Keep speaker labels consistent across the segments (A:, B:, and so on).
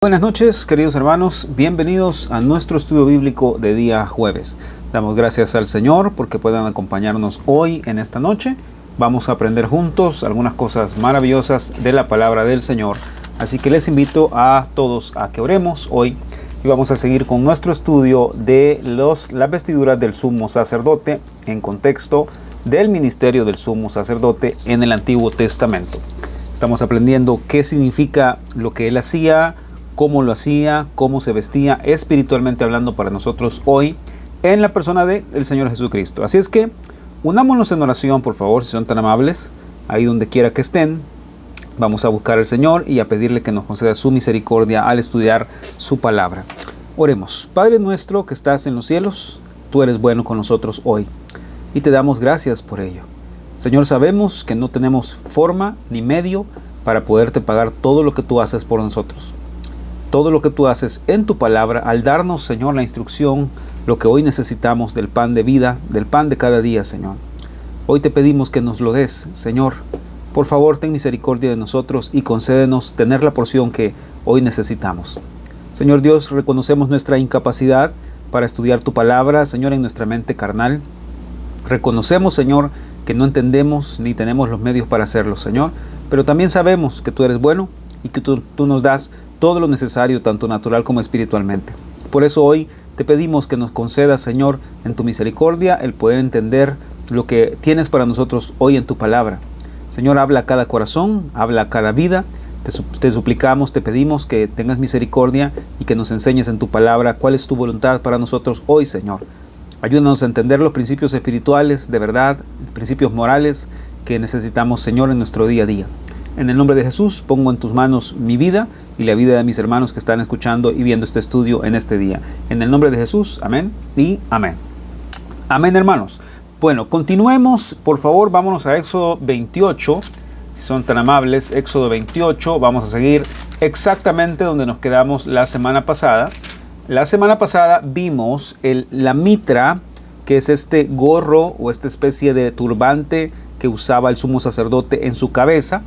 A: Buenas noches, queridos hermanos, bienvenidos a nuestro estudio bíblico de día jueves. Damos gracias al Señor porque puedan acompañarnos hoy en esta noche. Vamos a aprender juntos algunas cosas maravillosas de la palabra del Señor. Así que les invito a todos a que oremos hoy y vamos a seguir con nuestro estudio de las vestiduras del sumo sacerdote en contexto del ministerio del sumo sacerdote en el Antiguo Testamento. Estamos aprendiendo qué significa lo que él hacía, cómo lo hacía, cómo se vestía, espiritualmente hablando para nosotros hoy, en la persona del Señor Jesucristo. Así es que, unámonos en oración, por favor, si son tan amables, ahí donde quiera que estén. Vamos a buscar al Señor y a pedirle que nos conceda su misericordia al estudiar su palabra. Oremos. Padre nuestro que estás en los cielos, tú eres bueno con nosotros hoy, y te damos gracias por ello. Señor, sabemos que no tenemos forma ni medio para poderte pagar todo lo que tú haces por nosotros. Todo lo que tú haces en tu palabra, al darnos, Señor, la instrucción, lo que hoy necesitamos del pan de vida, del pan de cada día, Señor. Hoy te pedimos que nos lo des, Señor. Por favor, ten misericordia de nosotros y concédenos tener la porción que hoy necesitamos. Señor Dios, reconocemos nuestra incapacidad para estudiar tu palabra, Señor, en nuestra mente carnal. Reconocemos, Señor, que no entendemos ni tenemos los medios para hacerlo, Señor. Pero también sabemos que tú eres bueno y que tú nos das todo lo necesario, tanto natural como espiritualmente. Por eso hoy te pedimos que nos concedas, Señor, en tu misericordia, el poder entender lo que tienes para nosotros hoy en tu palabra. Señor, habla a cada corazón, habla a cada vida. Te suplicamos, te pedimos que tengas misericordia y que nos enseñes en tu palabra cuál es tu voluntad para nosotros hoy, Señor. Ayúdanos a entender los principios espirituales de verdad, principios morales que necesitamos, Señor, en nuestro día a día. En el nombre de Jesús, pongo en tus manos mi vida y la vida de mis hermanos que están escuchando y viendo este estudio en este día. En el nombre de Jesús, amén y amén. Amén, hermanos. Bueno, continuemos, por favor, vámonos a Éxodo 28. Si son tan amables, Éxodo 28, vamos a seguir exactamente donde nos quedamos la semana pasada. La semana pasada vimos la mitra, que es este gorro o esta especie de turbante que usaba el sumo sacerdote en su cabeza.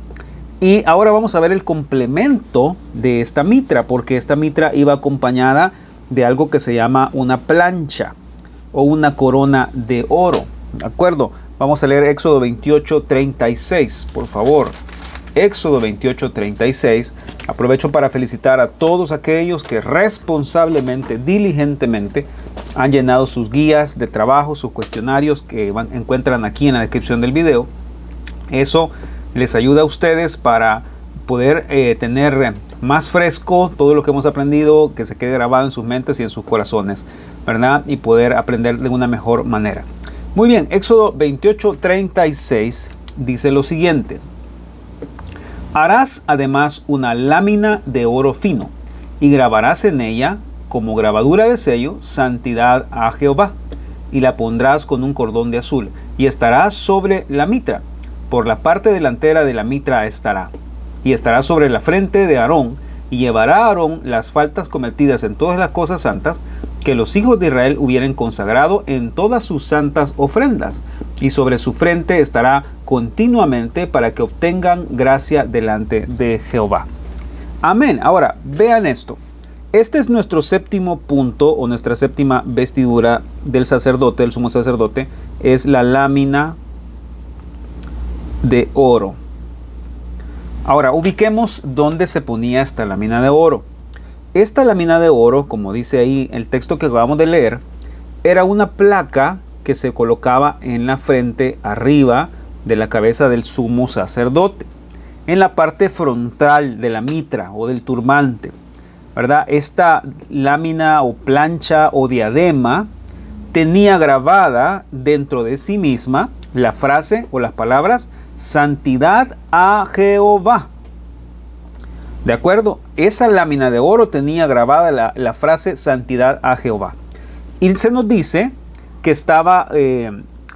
A: Y ahora vamos a ver el complemento de esta mitra, porque esta mitra iba acompañada de algo que se llama una plancha o una corona de oro. ¿De acuerdo? Vamos a leer Éxodo 28:36, por favor. Éxodo 28:36. Aprovecho para felicitar a todos aquellos que responsablemente, diligentemente, han llenado sus guías de trabajo, sus cuestionarios que encuentran aquí en la descripción del video. Eso les ayuda a ustedes para poder tener más fresco todo lo que hemos aprendido, que se quede grabado en sus mentes y en sus corazones, ¿verdad? Y poder aprender de una mejor manera. Muy bien, Éxodo 28:36 dice lo siguiente. Harás además una lámina de oro fino y grabarás en ella, como grabadura de sello, santidad a Jehová, y la pondrás con un cordón de azul, y estará sobre la mitra. Por la parte delantera de la mitra estará, y estará sobre la frente de Aarón, y llevará a Aarón las faltas cometidas en todas las cosas santas que los hijos de Israel hubieren consagrado en todas sus santas ofrendas, y sobre su frente estará continuamente para que obtengan gracia delante de Jehová. Amén. Ahora, vean esto. Este es nuestro séptimo punto o nuestra séptima vestidura del sacerdote, del sumo sacerdote, es la lámina de oro. Ahora, ubiquemos dónde se ponía esta lámina de oro. Esta lámina de oro, como dice ahí el texto que acabamos de leer, era una placa que se colocaba en la frente arriba de la cabeza del sumo sacerdote, en la parte frontal de la mitra o del turbante, ¿verdad? Esta lámina o plancha o diadema tenía grabada dentro de sí misma la frase o las palabras santidad a Jehová. ¿De acuerdo? Esa lámina de oro tenía grabada la frase santidad a Jehová. Y se nos dice que estaba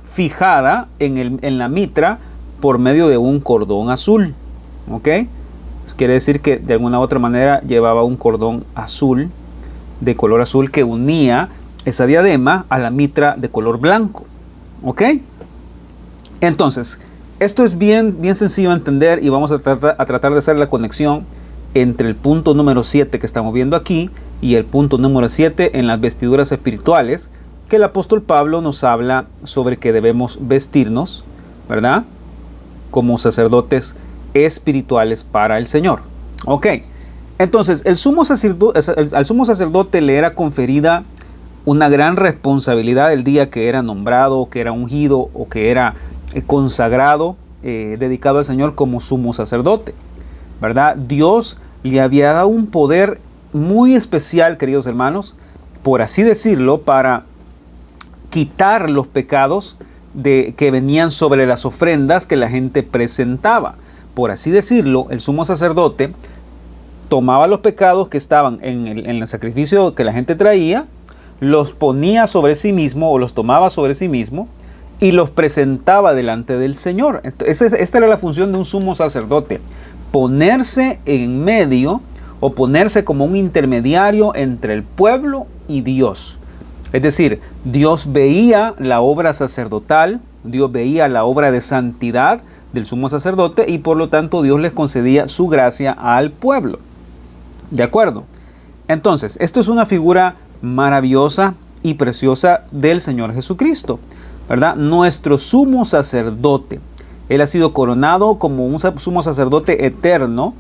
A: fijada en la mitra por medio de un cordón azul. ¿Ok? Eso quiere decir que de alguna u otra manera llevaba un cordón azul, de color azul, que unía esa diadema a la mitra de color blanco. ¿Ok? Entonces, esto es bien sencillo de entender y vamos a tratar de hacer la conexión entre el punto número 7 que estamos viendo aquí y el punto número 7 en las vestiduras espirituales, que el apóstol Pablo nos habla sobre que debemos vestirnos, ¿verdad?, como sacerdotes espirituales para el Señor. Ok, entonces al sumo sacerdote le era conferida una gran responsabilidad el día que era nombrado, que era ungido o que era consagrado, dedicado al Señor como sumo sacerdote, ¿verdad? Dios le había dado un poder muy especial, queridos hermanos, por así decirlo, para quitar los pecados que venían sobre las ofrendas que la gente presentaba. Por así decirlo, el sumo sacerdote tomaba los pecados que estaban en el sacrificio que la gente traía, los ponía sobre sí mismo o los tomaba sobre sí mismo y los presentaba delante del Señor. Esta era la función de un sumo sacerdote: ponerse en medio o ponerse como un intermediario entre el pueblo y Dios. Es decir, Dios veía la obra sacerdotal, Dios veía la obra de santidad del sumo sacerdote y por lo tanto Dios les concedía su gracia al pueblo. ¿De acuerdo? Entonces, esto es una figura maravillosa y preciosa del Señor Jesucristo, ¿verdad? Nuestro sumo sacerdote. Él ha sido coronado como un sumo sacerdote eterno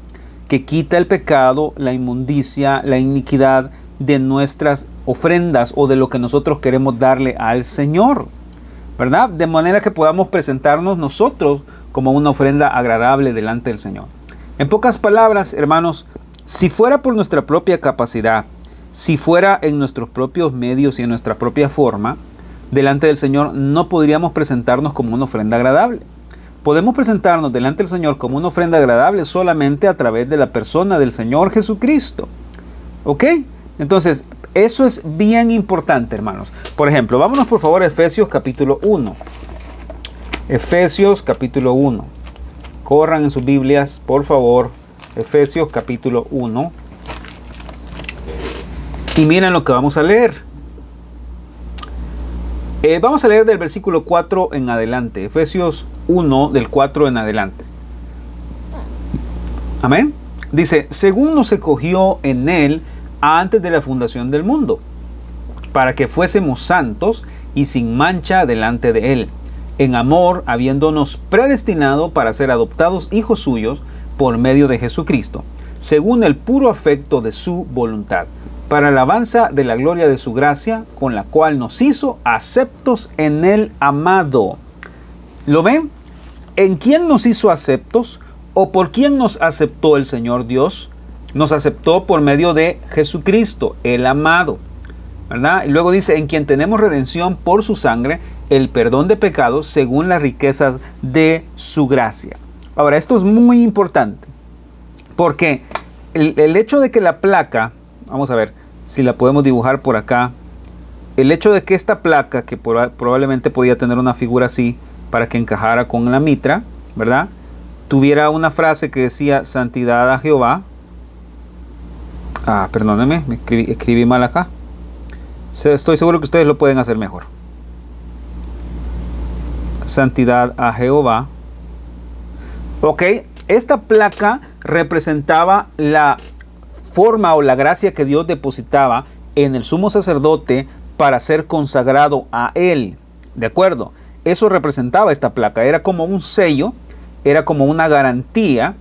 A: que quita el pecado, la inmundicia, la iniquidad de nuestras ofrendas o de lo que nosotros queremos darle al Señor, ¿verdad? De manera que podamos presentarnos nosotros como una ofrenda agradable delante del Señor. En pocas palabras, hermanos, si fuera por nuestra propia capacidad, si fuera en nuestros propios medios y en nuestra propia forma, delante del Señor no podríamos presentarnos como una ofrenda agradable. Podemos presentarnos delante del Señor como una ofrenda agradable solamente a través de la persona del Señor Jesucristo. ¿Ok? Entonces, eso es bien importante, hermanos. Por ejemplo, vámonos por favor a Efesios capítulo 1. Efesios capítulo 1. Corran en sus Biblias, por favor. Efesios capítulo 1. Y miren lo que vamos a leer. Vamos a leer del versículo 4 en adelante. Efesios 1 del 4 en adelante. Amén. Dice: según nos escogió en él antes de la fundación del mundo, para que fuésemos santos y sin mancha delante de él, en amor, habiéndonos predestinado para ser adoptados hijos suyos por medio de Jesucristo, según el puro afecto de su voluntad, para alabanza de la gloria de su gracia, con la cual nos hizo aceptos en el amado. ¿Lo ven? ¿En quién nos hizo aceptos? ¿O por quién nos aceptó el Señor Dios? Nos aceptó por medio de Jesucristo, el amado, ¿verdad? Y luego dice: en quien tenemos redención por su sangre, el perdón de pecados, según las riquezas de su gracia. Ahora, esto es muy importante, porque el hecho de que la placa, vamos a ver si la podemos dibujar por acá, el hecho de que esta placa, que probablemente podía tener una figura así, para que encajara con la mitra, ¿verdad?, tuviera una frase que decía: santidad a Jehová. Perdónenme, escribí mal acá. Estoy seguro que ustedes lo pueden hacer mejor. Santidad a Jehová. Ok, esta placa representaba la forma o la gracia que Dios depositaba en el sumo sacerdote para ser consagrado a él. ¿De acuerdo? Eso representaba esta placa. Era como un sello, era como una garantía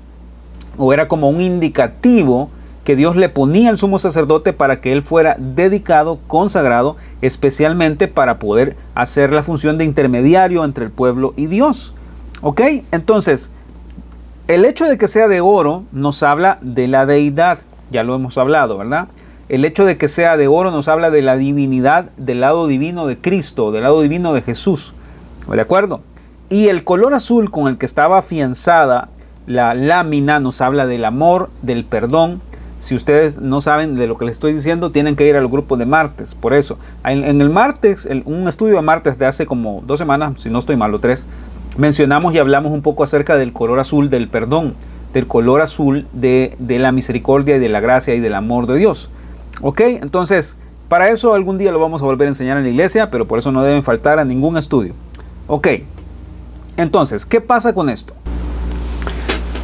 A: o era como un indicativo que Dios le ponía al sumo sacerdote para que él fuera dedicado, consagrado, especialmente para poder hacer la función de intermediario entre el pueblo y Dios. ¿Ok? Entonces, el hecho de que sea de oro nos habla de la deidad, ya lo hemos hablado, ¿verdad? El hecho de que sea de oro nos habla de la divinidad, del lado divino de Cristo, del lado divino de Jesús, ¿de acuerdo? Y el color azul con el que estaba afianzada la lámina nos habla del amor, del perdón. Si ustedes no saben de lo que les estoy diciendo, tienen que ir al grupo de martes. Por eso, en el martes, un estudio de martes de hace como 2 semanas, si no estoy mal, o 3, mencionamos y hablamos un poco acerca del color azul del perdón, del color azul de la misericordia y de la gracia y del amor de Dios. Ok, entonces, para eso algún día lo vamos a volver a enseñar en la iglesia, pero por eso no deben faltar a ningún estudio. Ok, entonces, ¿qué pasa con esto?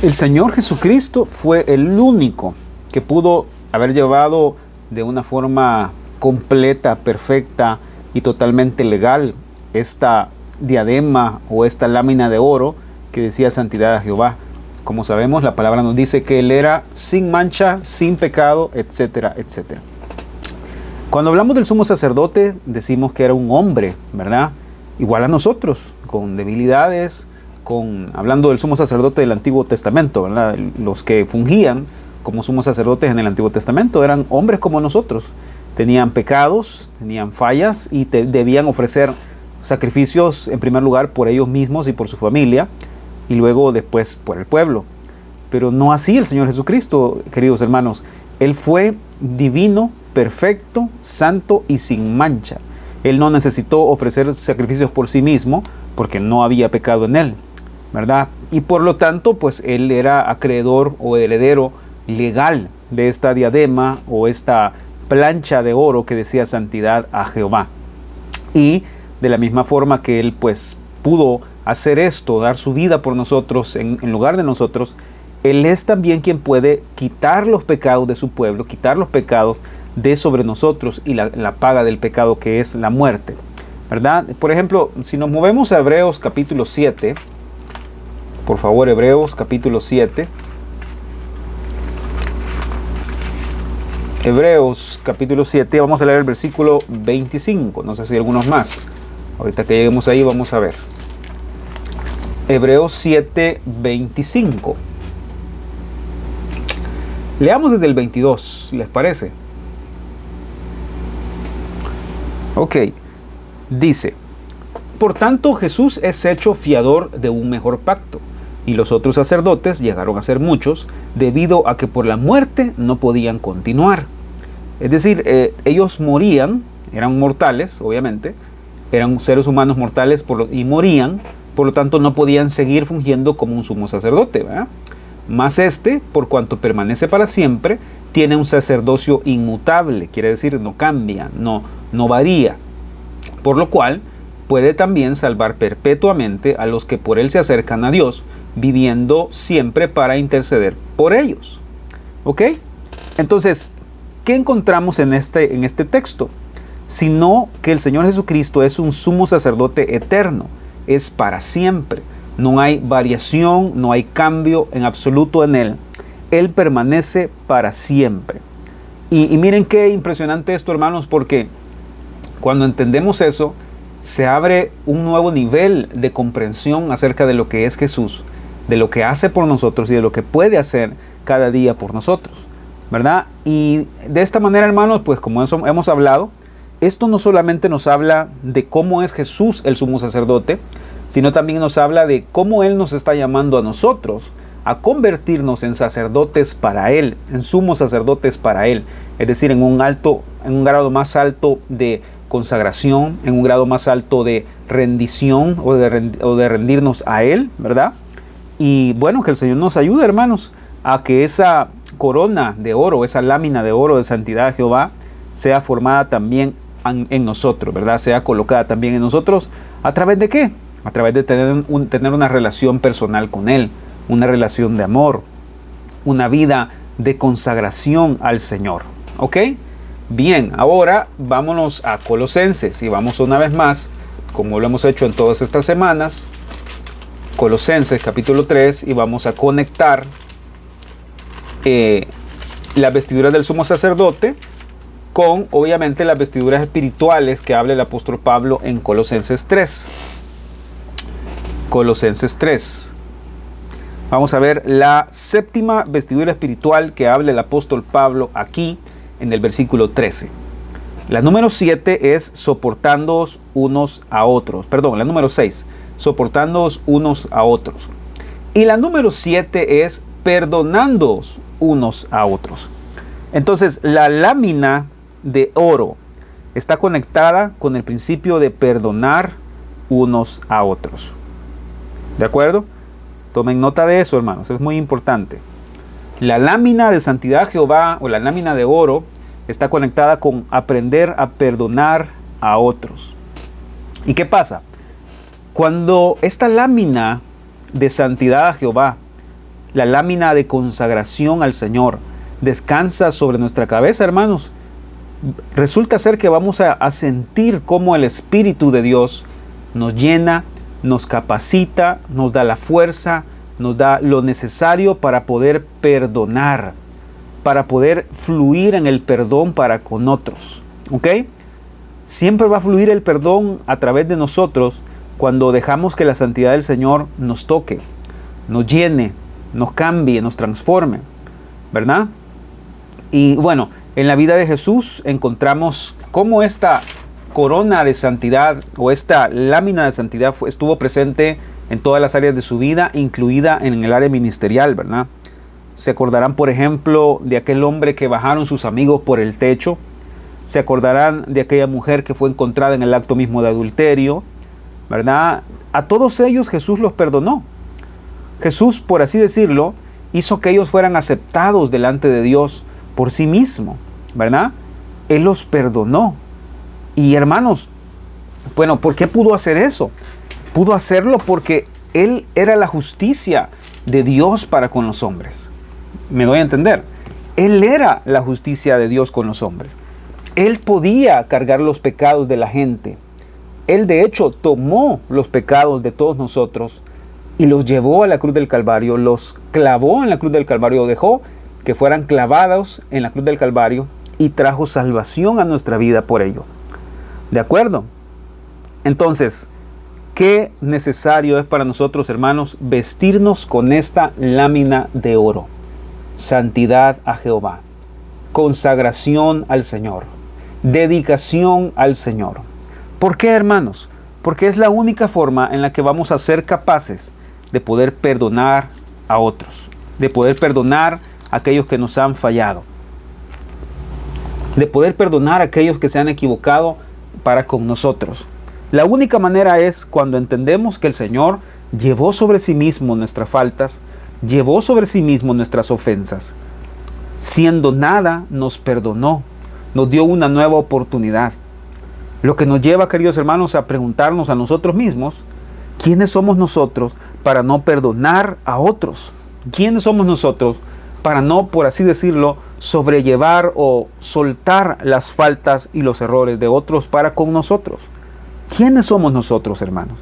A: El Señor Jesucristo fue el único que pudo haber llevado de una forma completa, perfecta y totalmente legal esta diadema o esta lámina de oro que decía santidad a Jehová. Como sabemos, la palabra nos dice que Él era sin mancha, sin pecado, etcétera, etcétera. Cuando hablamos del sumo sacerdote, decimos que era un hombre, ¿verdad? Igual a nosotros, con debilidades, hablando del sumo sacerdote del Antiguo Testamento, ¿verdad? Los que fungían como sumos sacerdotes en el Antiguo Testamento eran hombres como nosotros. Tenían pecados, tenían fallas y debían ofrecer sacrificios en primer lugar por ellos mismos y por su familia y luego después por el pueblo. Pero no así el Señor Jesucristo, queridos hermanos. Él fue divino, perfecto, santo y sin mancha. Él no necesitó ofrecer sacrificios por sí mismo porque no había pecado en él, ¿verdad? Y por lo tanto, pues él era acreedor o heredero legal de esta diadema o esta plancha de oro que decía santidad a Jehová. Y de la misma forma que él pues pudo hacer esto, dar su vida por nosotros en lugar de nosotros, él es también quien puede quitar los pecados de su pueblo, quitar los pecados de sobre nosotros y la paga del pecado que es la muerte, ¿verdad? Por ejemplo, si nos movemos a Hebreos capítulo 7, por favor, Hebreos capítulo 7. Hebreos capítulo 7, vamos a leer el versículo 25, no sé si hay algunos más. Ahorita que lleguemos ahí vamos a ver. Hebreos 7, 25. Leamos desde el 22, ¿les parece? Ok, dice: por tanto Jesús es hecho fiador de un mejor pacto, y los otros sacerdotes llegaron a ser muchos, debido a que por la muerte no podían continuar. Es decir, ellos morían, eran mortales, obviamente, eran seres humanos mortales y morían, por lo tanto no podían seguir fungiendo como un sumo sacerdote, ¿verdad? Mas por cuanto permanece para siempre, tiene un sacerdocio inmutable, quiere decir no cambia, no varía, por lo cual puede también salvar perpetuamente a los que por él se acercan a Dios, viviendo siempre para interceder por ellos. ¿Ok? Entonces, ¿qué encontramos en este texto? Sino que el Señor Jesucristo es un sumo sacerdote eterno, es para siempre. No hay variación, no hay cambio en absoluto en Él. Él permanece para siempre. Y miren qué impresionante esto, hermanos, porque cuando entendemos eso, se abre un nuevo nivel de comprensión acerca de lo que es Jesús, de lo que hace por nosotros y de lo que puede hacer cada día por nosotros, ¿verdad? Y de esta manera, hermanos, pues como eso hemos hablado, esto no solamente nos habla de cómo es Jesús el sumo sacerdote, sino también nos habla de cómo Él nos está llamando a nosotros a convertirnos en sacerdotes para Él, en sumos sacerdotes para Él, es decir, en un grado más alto de consagración, en un grado más alto de rendición o de rendirnos a Él, ¿verdad? Y bueno, que el Señor nos ayude, hermanos, a que esa corona de oro, esa lámina de oro de santidad a Jehová, sea formada también en nosotros, ¿verdad? Sea colocada también en nosotros. ¿A través de qué? A través de tener una relación personal con Él, una relación de amor, una vida de consagración al Señor. ¿Ok? Bien, ahora vámonos a Colosenses y vamos una vez más, como lo hemos hecho en todas estas semanas, Colosenses capítulo 3, y vamos a conectar las vestiduras del sumo sacerdote con, obviamente, las vestiduras espirituales que habla el apóstol Pablo en Colosenses 3. Colosenses 3. Vamos a ver la séptima vestidura espiritual que habla el apóstol Pablo aquí en el versículo 13. La número 7 es soportándoos unos a otros. Perdón, la número 6, soportándoos unos a otros. Y la número 7 es perdonándoos unos a otros. Entonces, la lámina de oro está conectada con el principio de perdonar unos a otros. ¿De acuerdo? Tomen nota de eso, hermanos, es muy importante. La lámina de santidad a Jehová o la lámina de oro está conectada con aprender a perdonar a otros. ¿Y qué pasa? Cuando esta lámina de santidad a Jehová la lámina de consagración al Señor descansa sobre nuestra cabeza, hermanos, resulta ser que vamos a sentir cómo el Espíritu de Dios nos llena, nos capacita, nos da la fuerza, nos da lo necesario para poder perdonar, para poder fluir en el perdón para con otros. ¿Ok? Siempre va a fluir el perdón a través de nosotros cuando dejamos que la santidad del Señor nos toque, nos llene, nos cambie, nos transforme, ¿verdad? Y bueno, en la vida de Jesús encontramos cómo esta corona de santidad o esta lámina de santidad estuvo presente en todas las áreas de su vida, incluida en el área ministerial, ¿verdad? Se acordarán, por ejemplo, de aquel hombre que bajaron sus amigos por el techo. Se acordarán de aquella mujer que fue encontrada en el acto mismo de adulterio, ¿verdad? A todos ellos Jesús los perdonó. Jesús, por así decirlo, hizo que ellos fueran aceptados delante de Dios por sí mismo, ¿verdad? Él los perdonó. Y hermanos, bueno, ¿por qué pudo hacer eso? Pudo hacerlo porque Él era la justicia de Dios para con los hombres. ¿Me doy a entender? Él era la justicia de Dios con los hombres. Él podía cargar los pecados de la gente. Él de hecho tomó los pecados de todos nosotros y los llevó a la cruz del Calvario, los clavó en la cruz del Calvario, dejó que fueran clavados en la cruz del Calvario y trajo salvación a nuestra vida por ello. ¿De acuerdo? Entonces, qué necesario es para nosotros, hermanos, vestirnos con esta lámina de oro. Santidad a Jehová, consagración al Señor, dedicación al Señor. ¿Por qué, hermanos? Porque es la única forma en la que vamos a ser capaces de poder perdonar a otros, de poder perdonar a aquellos que nos han fallado, de poder perdonar a aquellos que se han equivocado para con nosotros. La única manera es cuando entendemos que el Señor llevó sobre sí mismo nuestras faltas, llevó sobre sí mismo nuestras ofensas. Siendo nada, nos perdonó, nos dio una nueva oportunidad. Lo que nos lleva, queridos hermanos, a preguntarnos a nosotros mismos, ¿quiénes somos nosotros para no perdonar a otros? ¿Quiénes somos nosotros para no, por así decirlo, sobrellevar o soltar las faltas y los errores de otros para con nosotros? ¿Quiénes somos nosotros, hermanos?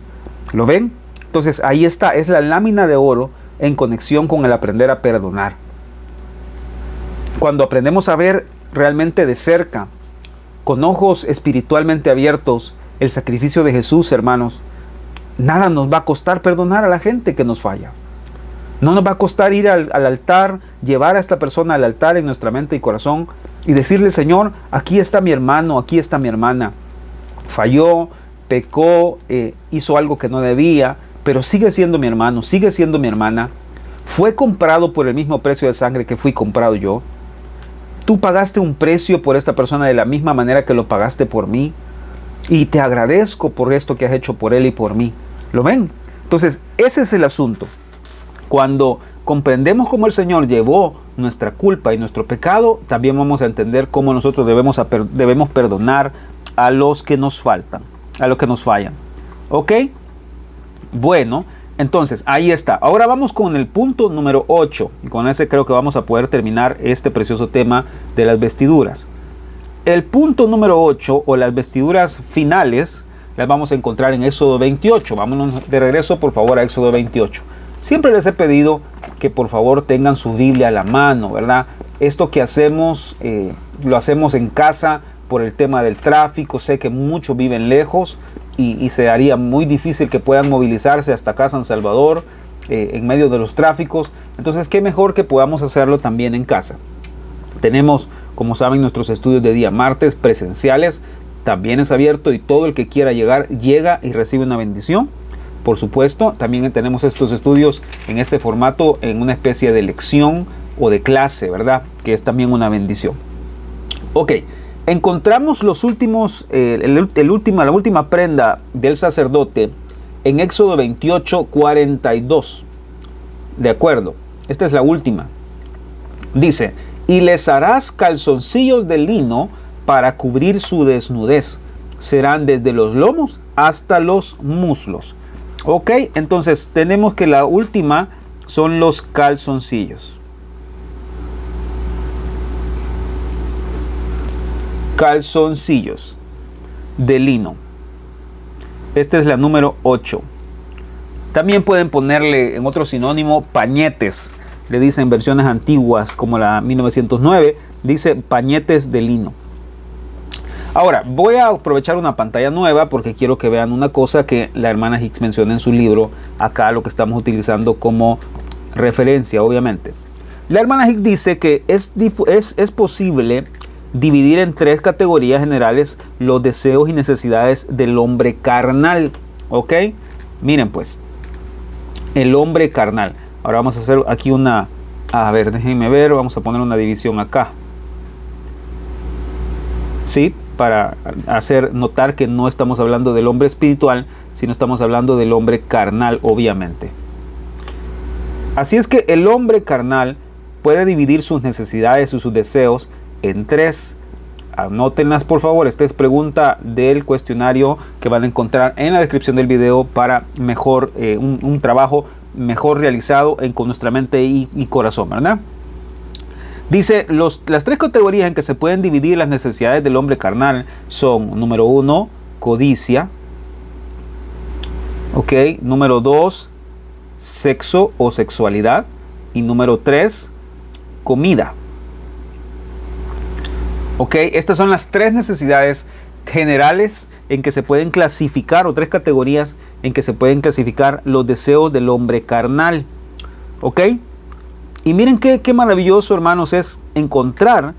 A: ¿Lo ven? Entonces ahí está, es la lámina de oro en conexión con el aprender a perdonar. Cuando aprendemos a ver realmente de cerca, con ojos espiritualmente abiertos, el sacrificio de Jesús, hermanos, nada nos va a costar perdonar a la gente que nos falla. No nos va a costar ir al altar, llevar a esta persona al altar en nuestra mente y corazón y decirle: Señor, aquí está mi hermano, aquí está mi hermana. Falló, pecó, hizo algo que no debía, pero sigue siendo mi hermano, sigue siendo mi hermana. Fue comprado por el mismo precio de sangre que fui comprado yo. Tú pagaste un precio por esta persona de la misma manera que lo pagaste por mí. Y te agradezco por esto que has hecho por él y por mí. ¿Lo ven? Entonces, ese es el asunto. Cuando comprendemos cómo el Señor llevó nuestra culpa y nuestro pecado, también vamos a entender cómo nosotros debemos perdonar a los que nos faltan, a los que nos fallan. ¿Ok? Bueno, entonces ahí está. Ahora vamos con el punto número 8. Y con ese creo que vamos a poder terminar este precioso tema de las vestiduras. El punto número 8 o las vestiduras finales las vamos a encontrar en Éxodo 28. Vámonos de regreso, por favor, a Éxodo 28. Siempre les he pedido que por favor tengan su Biblia a la mano, ¿verdad? Esto que hacemos, lo hacemos en casa por el tema del tráfico. Sé que muchos viven lejos y se haría muy difícil que puedan movilizarse hasta acá, San Salvador, en medio de los tráficos. Entonces, qué mejor que podamos hacerlo también en casa. Tenemos, como saben, nuestros estudios de día martes presenciales. También es abierto y todo el que quiera llegar, llega y recibe una bendición. Por supuesto, también tenemos estos estudios en este formato, en una especie de lección o de clase, ¿verdad? Que es también una bendición. Ok, encontramos los últimos, la última prenda del sacerdote en Éxodo 28, 42. De acuerdo, esta es la última. Dice: y les harás calzoncillos de lino para cubrir su desnudez. Serán desde los lomos hasta los muslos. Ok, entonces tenemos que la última son los calzoncillos. Calzoncillos de lino. Esta es la número 8. También pueden ponerle en otro sinónimo pañetes. Le dicen versiones antiguas como la 1909. Dice pañetes de lino. Ahora, voy a aprovechar una pantalla nueva porque quiero que vean una cosa que la hermana Hicks menciona en su libro. Acá lo que estamos utilizando como referencia, obviamente. La hermana Hicks dice que es posible dividir en 3 categorías generales los deseos y necesidades del hombre carnal. ¿Ok? Miren pues, el hombre carnal. Ahora vamos a hacer aquí una... A ver, déjenme ver, vamos a poner una división acá. ¿Sí? Para hacer notar que no estamos hablando del hombre espiritual, sino estamos hablando del hombre carnal, obviamente. Así es que el hombre carnal puede dividir sus necesidades y sus deseos en 3. Anótenlas por favor. Esta es pregunta del cuestionario que van a encontrar en la descripción del video para mejor un trabajo mejor realizado con nuestra mente y corazón, ¿verdad? Dice, las 3 categorías en que se pueden dividir las necesidades del hombre carnal son, número 1, codicia. Ok, número 2, sexo o sexualidad. Y número 3, comida. Ok, estas son las 3 necesidades generales en que se pueden clasificar, o 3 categorías en que se pueden clasificar los deseos del hombre carnal. Ok, y miren qué maravilloso, hermanos, es encontrar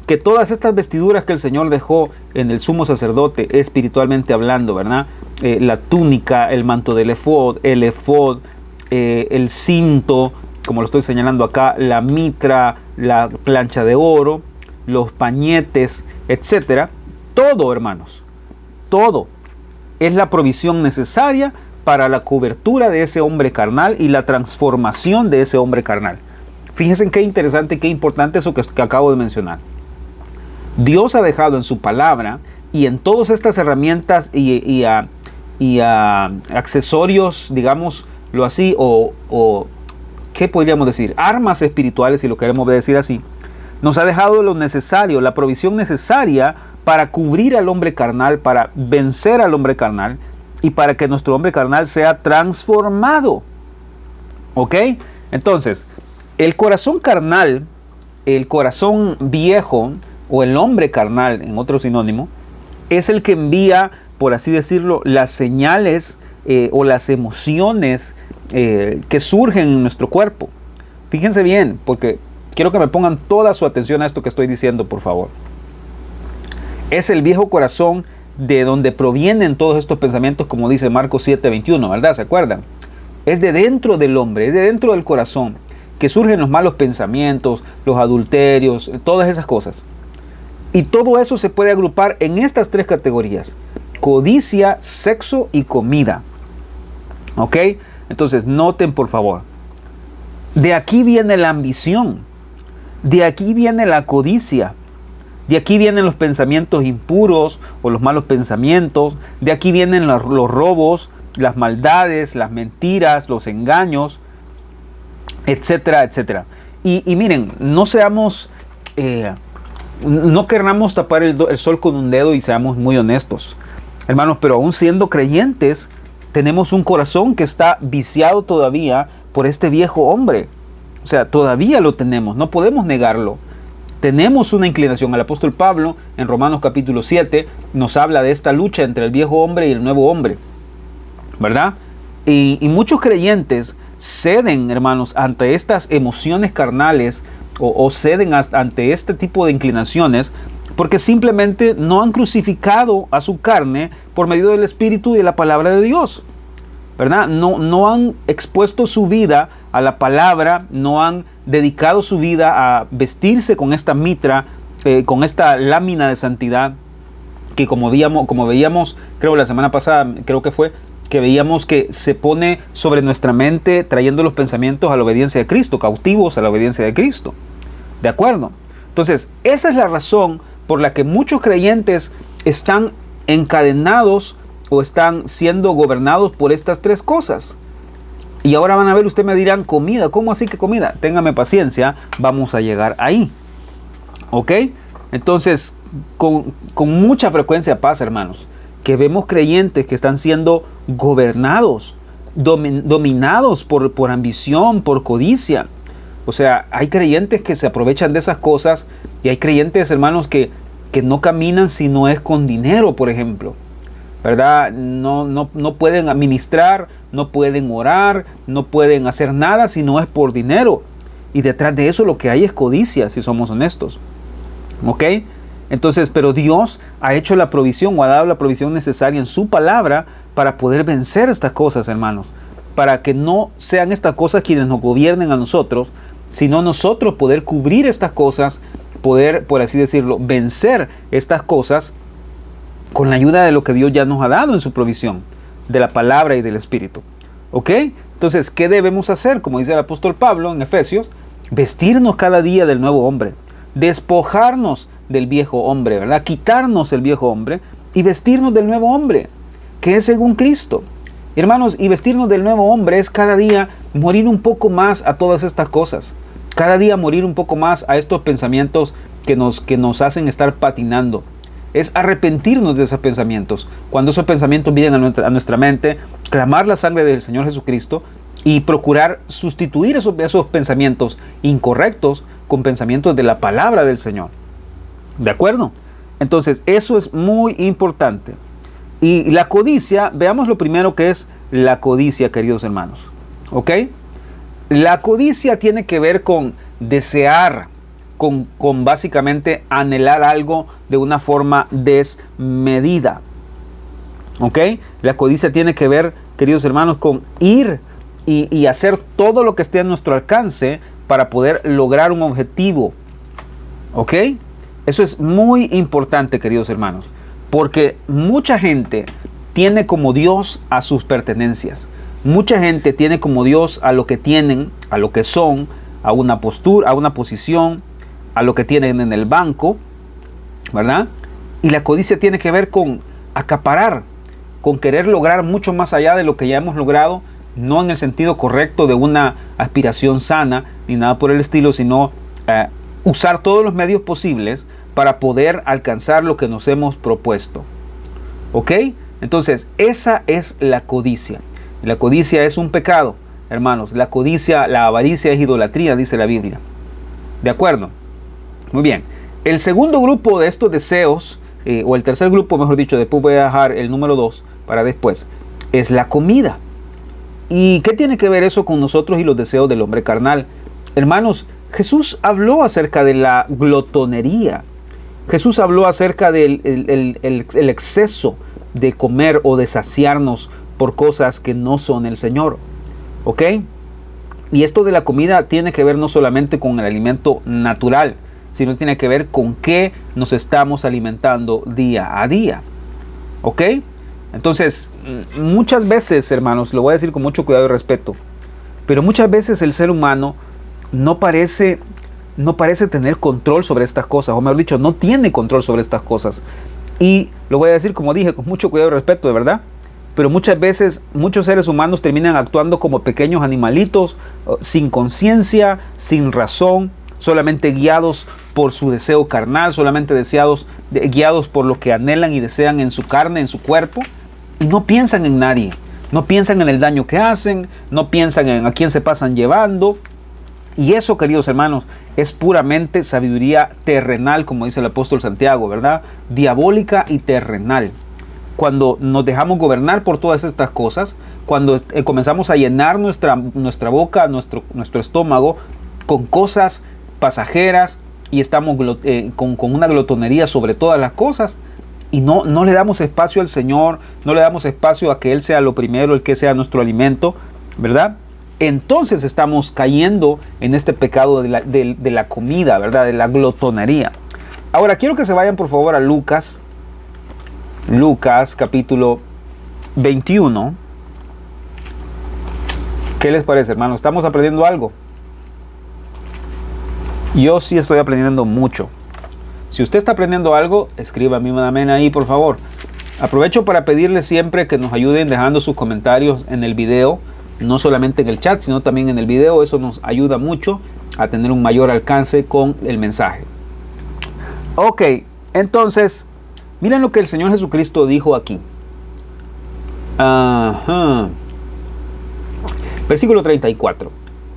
A: que todas estas vestiduras que el Señor dejó en el sumo sacerdote, espiritualmente hablando, ¿verdad? La túnica, el manto del efod, el cinto, como lo estoy señalando acá, la mitra, la plancha de oro, los pañetes, etcétera. Todo, hermanos, todo es la provisión necesaria para la cobertura de ese hombre carnal y la transformación de ese hombre carnal. Fíjense qué interesante y qué importante eso que acabo de mencionar. Dios ha dejado en su palabra y en todas estas herramientas y accesorios, digámoslo así, o ¿qué podríamos decir? Armas espirituales, si lo queremos decir así. Nos ha dejado lo necesario, la provisión necesaria para cubrir al hombre carnal, para vencer al hombre carnal y para que nuestro hombre carnal sea transformado. ¿Ok? Entonces, el corazón carnal, el corazón viejo o el hombre carnal, en otro sinónimo, es el que envía, por así decirlo, las señales o las emociones que surgen en nuestro cuerpo. Fíjense bien, porque quiero que me pongan toda su atención a esto que estoy diciendo, por favor. Es el viejo corazón de donde provienen todos estos pensamientos, como dice Marcos 7:21, ¿verdad? ¿Se acuerdan? Es de dentro del hombre, es de dentro del corazón que surgen los malos pensamientos, los adulterios, todas esas cosas. Y todo eso se puede agrupar en estas 3 categorías: codicia, sexo y comida. ¿Ok? Entonces, noten por favor. De aquí viene la ambición. De aquí viene la codicia. De aquí vienen los pensamientos impuros o los malos pensamientos. De aquí vienen los robos, las maldades, las mentiras, los engaños, etcétera, etcétera. Y miren, no seamos, no queramos tapar el sol con un dedo y seamos muy honestos, hermanos, pero aún siendo creyentes, tenemos un corazón que está viciado todavía por este viejo hombre. O sea, todavía lo tenemos, no podemos negarlo. Tenemos una inclinación. El apóstol Pablo, en Romanos capítulo 7, nos habla de esta lucha entre el viejo hombre y el nuevo hombre, ¿verdad? Y muchos creyentes ceden, hermanos, ante estas emociones carnales o ceden ante este tipo de inclinaciones porque simplemente no han crucificado a su carne por medio del Espíritu y de la palabra de Dios, ¿verdad? No han expuesto su vida a la palabra, no han dedicado su vida a vestirse con esta mitra, con esta lámina de santidad que como veíamos, creo la semana pasada, creo que fue, que veíamos que se pone sobre nuestra mente trayendo los pensamientos a la obediencia de Cristo, cautivos a la obediencia de Cristo. ¿De acuerdo? Entonces, esa es la razón por la que muchos creyentes están encadenados o están siendo gobernados por estas 3 cosas. Y ahora van a ver, ustedes me dirán, comida, ¿cómo así que comida? Téngame paciencia, vamos a llegar ahí. ¿Ok? Entonces, con mucha frecuencia pasa, hermanos, que vemos creyentes que están siendo gobernados, dominados por ambición, por codicia. O sea, hay creyentes que se aprovechan de esas cosas y hay creyentes, hermanos, que no caminan si no es con dinero, por ejemplo. ¿Verdad? No pueden administrar, no pueden orar, no pueden hacer nada si no es por dinero. Y detrás de eso lo que hay es codicia, si somos honestos. ¿Ok? Entonces, pero Dios ha hecho la provisión o ha dado la provisión necesaria en su palabra para poder vencer estas cosas, hermanos. Para que no sean estas cosas quienes nos gobiernen a nosotros, sino nosotros poder cubrir estas cosas, poder, por así decirlo, vencer estas cosas con la ayuda de lo que Dios ya nos ha dado en su provisión, de la palabra y del Espíritu. ¿Ok? Entonces, ¿qué debemos hacer? Como dice el apóstol Pablo en Efesios, vestirnos cada día del nuevo hombre, despojarnos del viejo hombre, ¿verdad? Quitarnos el viejo hombre y vestirnos del nuevo hombre, que es según Cristo. Hermanos, y vestirnos del nuevo hombre es cada día morir un poco más a todas estas cosas. Cada día morir un poco más a estos pensamientos que nos hacen estar patinando. Es arrepentirnos de esos pensamientos. Cuando esos pensamientos vienen a nuestra mente, clamar la sangre del Señor Jesucristo y procurar sustituir esos pensamientos incorrectos con pensamientos de la palabra del Señor. ¿De acuerdo? Entonces, eso es muy importante. Y la codicia, veamos lo primero que es la codicia, queridos hermanos. ¿Ok? La codicia tiene que ver con desear, con básicamente anhelar algo de una forma desmedida. ¿Ok? La codicia tiene que ver, queridos hermanos, con ir y hacer todo lo que esté a nuestro alcance para poder lograr un objetivo. ¿Ok? Eso es muy importante, queridos hermanos, porque mucha gente tiene como Dios a sus pertenencias. Mucha gente tiene como Dios a lo que tienen, a lo que son, a una postura, a una posición, a lo que tienen en el banco, ¿verdad? Y la codicia tiene que ver con acaparar, con querer lograr mucho más allá de lo que ya hemos logrado, no en el sentido correcto de una aspiración sana, ni nada por el estilo, sino usar todos los medios posibles para poder alcanzar lo que nos hemos propuesto. ¿Ok? Entonces, esa es la codicia. La codicia es un pecado, hermanos. La codicia, la avaricia es idolatría, dice la Biblia. ¿De acuerdo? Muy bien. El segundo grupo de estos deseos, o el tercer grupo, mejor dicho, después voy a dejar el número 2 para después, es la comida. ¿Y qué tiene que ver eso con nosotros y los deseos del hombre carnal? Hermanos, Jesús habló acerca de la glotonería. Jesús habló acerca del el exceso de comer o de saciarnos por cosas que no son el Señor. ¿Ok? Y esto de la comida tiene que ver no solamente con el alimento natural, sino tiene que ver con qué nos estamos alimentando día a día. ¿Ok? Entonces, muchas veces, hermanos, lo voy a decir con mucho cuidado y respeto, pero muchas veces el ser humano no parece tener control sobre estas cosas, o mejor dicho, no tiene control sobre estas cosas. Y lo voy a decir, como dije, con mucho cuidado y respeto, de verdad. Pero muchas veces, muchos seres humanos terminan actuando como pequeños animalitos, sin conciencia, sin razón, solamente guiados por su deseo carnal, solamente guiados por lo que anhelan y desean en su carne, en su cuerpo, y no piensan en nadie, no piensan en el daño que hacen, no piensan en a quién se pasan llevando. Y eso, queridos hermanos, es puramente sabiduría terrenal, como dice el apóstol Santiago, ¿verdad? Diabólica y terrenal. Cuando nos dejamos gobernar por todas estas cosas, cuando comenzamos a llenar nuestra boca, nuestro estómago con cosas pasajeras y estamos con una glotonería sobre todas las cosas y no le damos espacio al Señor, no le damos espacio a que Él sea lo primero, el que sea nuestro alimento, ¿verdad? Entonces estamos cayendo en este pecado de la comida, ¿verdad? De la glotonería. Ahora quiero que se vayan por favor a Lucas capítulo 21. ¿Qué les parece, hermanos? ¿Estamos aprendiendo algo? Yo sí estoy aprendiendo mucho. Si usted está aprendiendo algo, escríbame un amén ahí, por favor. Aprovecho para pedirles siempre que nos ayuden dejando sus comentarios en el video, no solamente en el chat, sino también en el video. Eso nos ayuda mucho a tener un mayor alcance con el mensaje. Ok, entonces, miren lo que el Señor Jesucristo dijo aquí. Versículo 34,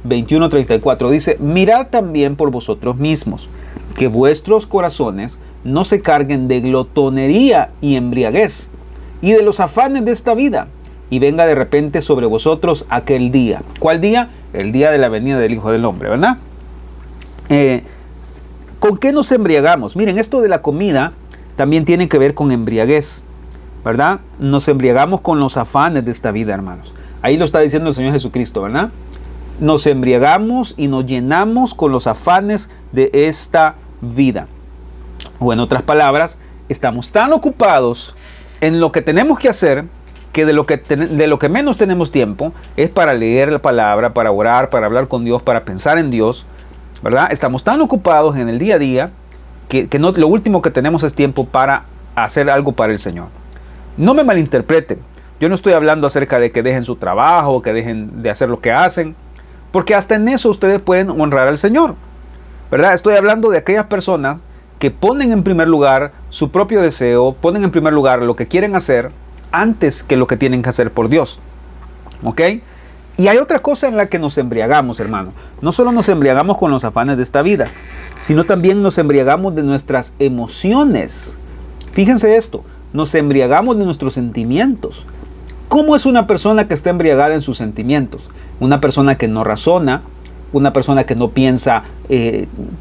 A: 21-34 dice: mirad también por vosotros mismos, que vuestros corazones no se carguen de glotonería y embriaguez, y de los afanes de esta vida, y venga de repente sobre vosotros aquel día. ¿Cuál día? El día de la venida del Hijo del Hombre, ¿verdad? ¿Con qué nos embriagamos? Miren, esto de la comida también tiene que ver con embriaguez, ¿verdad? Nos embriagamos con los afanes de esta vida, hermanos. Ahí lo está diciendo el Señor Jesucristo, ¿verdad? Nos embriagamos y nos llenamos con los afanes de esta vida. O en otras palabras, estamos tan ocupados en lo que tenemos que hacer, que de lo que menos tenemos tiempo es para leer la palabra, para orar, para hablar con Dios, para pensar en Dios, ¿verdad? Estamos tan ocupados en el día a día que no, lo último que tenemos es tiempo para hacer algo para el Señor. No me malinterpreten. Yo no estoy hablando acerca de que dejen su trabajo, que dejen de hacer lo que hacen, porque hasta en eso ustedes pueden honrar al Señor, ¿verdad? Estoy hablando de aquellas personas que ponen en primer lugar su propio deseo, ponen en primer lugar lo que quieren hacer antes que lo que tienen que hacer por Dios. ¿Ok? Y hay otra cosa en la que nos embriagamos, hermano. No solo nos embriagamos con los afanes de esta vida, sino también nos embriagamos de nuestras emociones. Fíjense esto, nos embriagamos de nuestros sentimientos. ¿Cómo es una persona que está embriagada en sus sentimientos? Una persona que no razona, una persona que no piensa,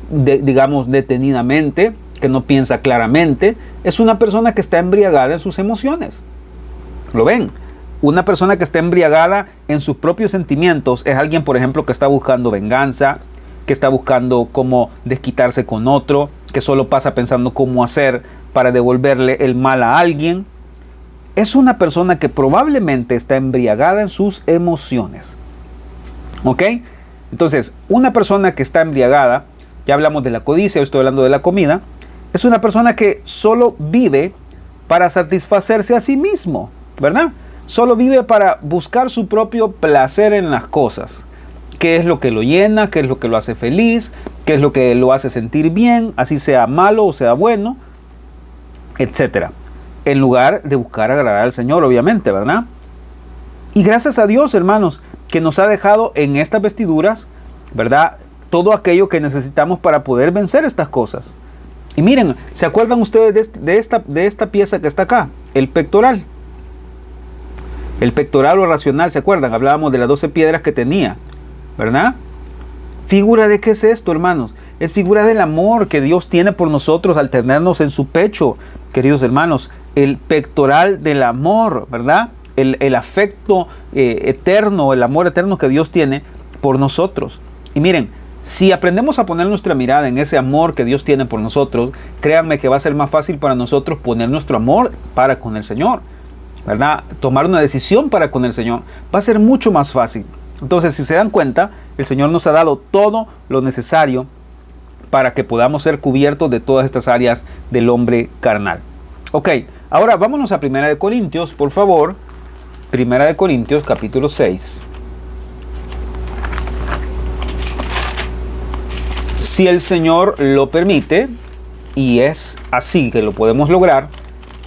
A: digamos, detenidamente, que no piensa claramente, es una persona que está embriagada en sus emociones. ¿Lo ven? Una persona que está embriagada en sus propios sentimientos es alguien, por ejemplo, que está buscando venganza, que está buscando cómo desquitarse con otro, que solo pasa pensando cómo hacer para devolverle el mal a alguien. Es una persona que probablemente está embriagada en sus emociones. ¿Ok? Entonces, una persona que está embriagada, ya hablamos de la codicia, hoy estoy hablando de la comida, es una persona que solo vive para satisfacerse a sí mismo, ¿verdad? Solo vive para buscar su propio placer en las cosas. ¿Qué es lo que lo llena? ¿Qué es lo que lo hace feliz? ¿Qué es lo que lo hace sentir bien? Así sea malo o sea bueno, etcétera. En lugar de buscar agradar al Señor, obviamente, ¿verdad? Y gracias a Dios, hermanos, que nos ha dejado en estas vestiduras, ¿verdad? Todo aquello que necesitamos para poder vencer estas cosas. Y miren, ¿se acuerdan ustedes de esta pieza que está acá? El pectoral. El pectoral o racional, ¿se acuerdan? Hablábamos de las 12 piedras que tenía, ¿verdad? ¿Figura de qué es esto, hermanos? Es figura del amor que Dios tiene por nosotros al tenernos en su pecho, queridos hermanos. El pectoral del amor, ¿verdad? El afecto eterno, el amor eterno que Dios tiene por nosotros. Y miren, si aprendemos a poner nuestra mirada en ese amor que Dios tiene por nosotros, créanme que va a ser más fácil para nosotros poner nuestro amor para con el Señor, ¿verdad? Tomar una decisión para con el Señor va a ser mucho más fácil. Entonces, si se dan cuenta, el Señor nos ha dado todo lo necesario para que podamos ser cubiertos de todas estas áreas del hombre carnal. Ok, ahora vámonos a 1 Corintios, por favor. 1 Corintios, capítulo 6. Si el Señor lo permite, y es así que lo podemos lograr,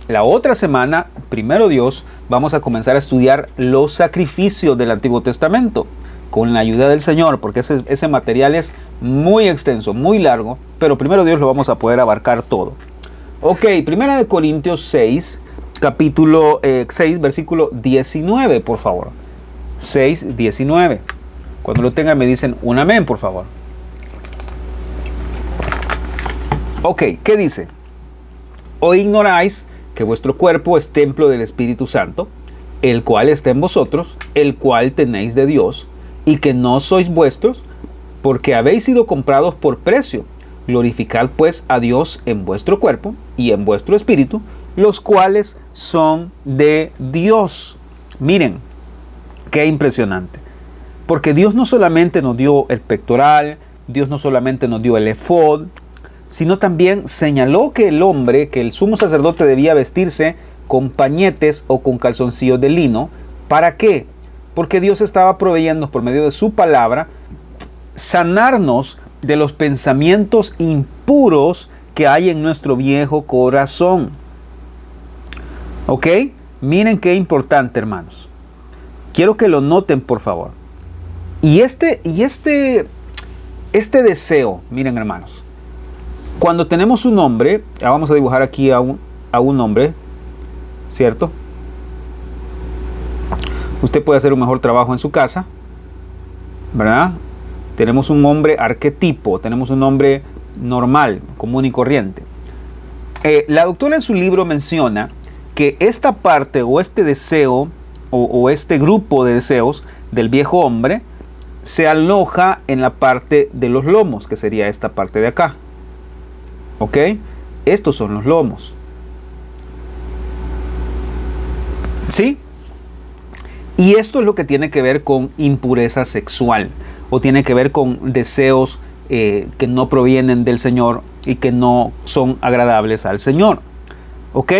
A: la otra semana, primero Dios, vamos a comenzar a estudiar los sacrificios del Antiguo Testamento con la ayuda del Señor, porque ese material es muy extenso, muy largo, pero primero Dios lo vamos a poder abarcar todo. Ok, 1 Corintios 6, capítulo 6, versículo 19, por favor. 6, 19. Cuando lo tengan me dicen un amén, por favor. Ok, ¿qué dice? ¿O ignoráis que vuestro cuerpo es templo del Espíritu Santo, el cual está en vosotros, el cual tenéis de Dios, y que no sois vuestros, porque habéis sido comprados por precio? Glorificad pues a Dios en vuestro cuerpo y en vuestro espíritu, los cuales son de Dios. Miren, qué impresionante. Porque Dios no solamente nos dio el pectoral, Dios no solamente nos dio el efod, sino también señaló que el hombre, que el sumo sacerdote debía vestirse con pañetes o con calzoncillos de lino. ¿Para qué? Porque Dios estaba proveyendo por medio de su palabra sanarnos de los pensamientos impuros que hay en nuestro viejo corazón. ¿Ok? Miren qué importante, hermanos. Quiero que lo noten, por favor. Y este deseo, miren, hermanos, cuando tenemos un hombre, vamos a dibujar aquí a un hombre, ¿cierto? Usted puede hacer un mejor trabajo en su casa, ¿verdad? Tenemos un hombre arquetipo, tenemos un hombre normal, común y corriente. La doctora en su libro menciona que esta parte o este deseo o este grupo de deseos del viejo hombre se aloja en la parte de los lomos, que sería esta parte de acá. ¿Ok? Estos son los lomos. ¿Sí? Y esto es lo que tiene que ver con impureza sexual o tiene que ver con deseos que no provienen del Señor y que no son agradables al Señor. ¿Ok?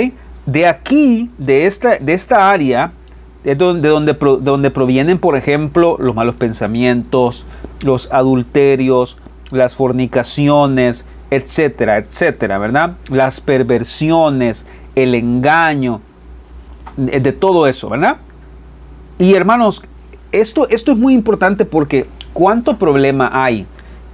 A: De aquí, de esta área, es donde provienen, por ejemplo, los malos pensamientos, los adulterios, las fornicaciones, etcétera, etcétera, ¿verdad? Las perversiones, el engaño, de todo eso, ¿verdad? Y hermanos, esto es muy importante porque cuánto problema hay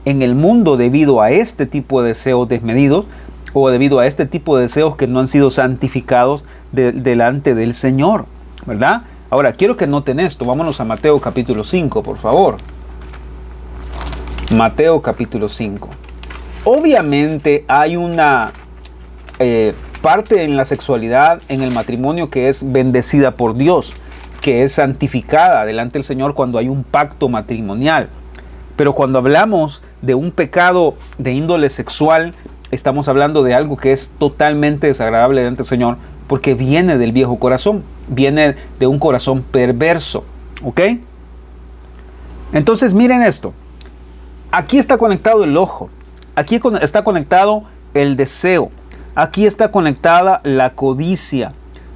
A: en el mundo debido a este tipo de deseos desmedidos o debido a este tipo de deseos que no han sido santificados delante del Señor, ¿verdad? Ahora, quiero que noten esto. Vámonos a Mateo capítulo 5, por favor. Mateo capítulo 5. Obviamente hay una parte en la sexualidad, en el matrimonio, que es bendecida por Dios, que es santificada delante del Señor cuando hay un pacto matrimonial. Pero cuando hablamos de un pecado de índole sexual, estamos hablando de algo que es totalmente desagradable delante del Señor, porque viene del viejo corazón, viene de un corazón perverso. ¿Ok? Entonces miren esto. Aquí está conectado el ojo. Aquí está conectado el deseo. Aquí está conectada la codicia,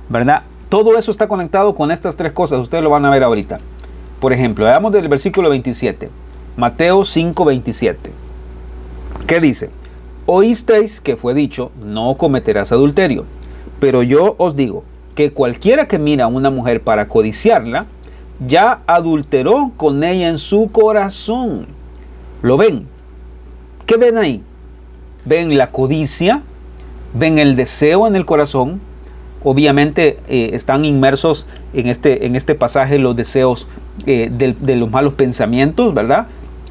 A: ¿verdad? Todo eso está conectado con estas tres cosas. Ustedes lo van a ver ahorita. Por ejemplo, veamos del versículo 27. Mateo 5:27. ¿Qué dice? Oísteis que fue dicho, no cometerás adulterio. Pero yo os digo que cualquiera que mira a una mujer para codiciarla, ya adulteró con ella en su corazón. ¿Lo ven? ¿Qué ven ahí? Ven la codicia, ven el deseo en el corazón. Obviamente están inmersos en este pasaje los deseos de los malos pensamientos, ¿verdad?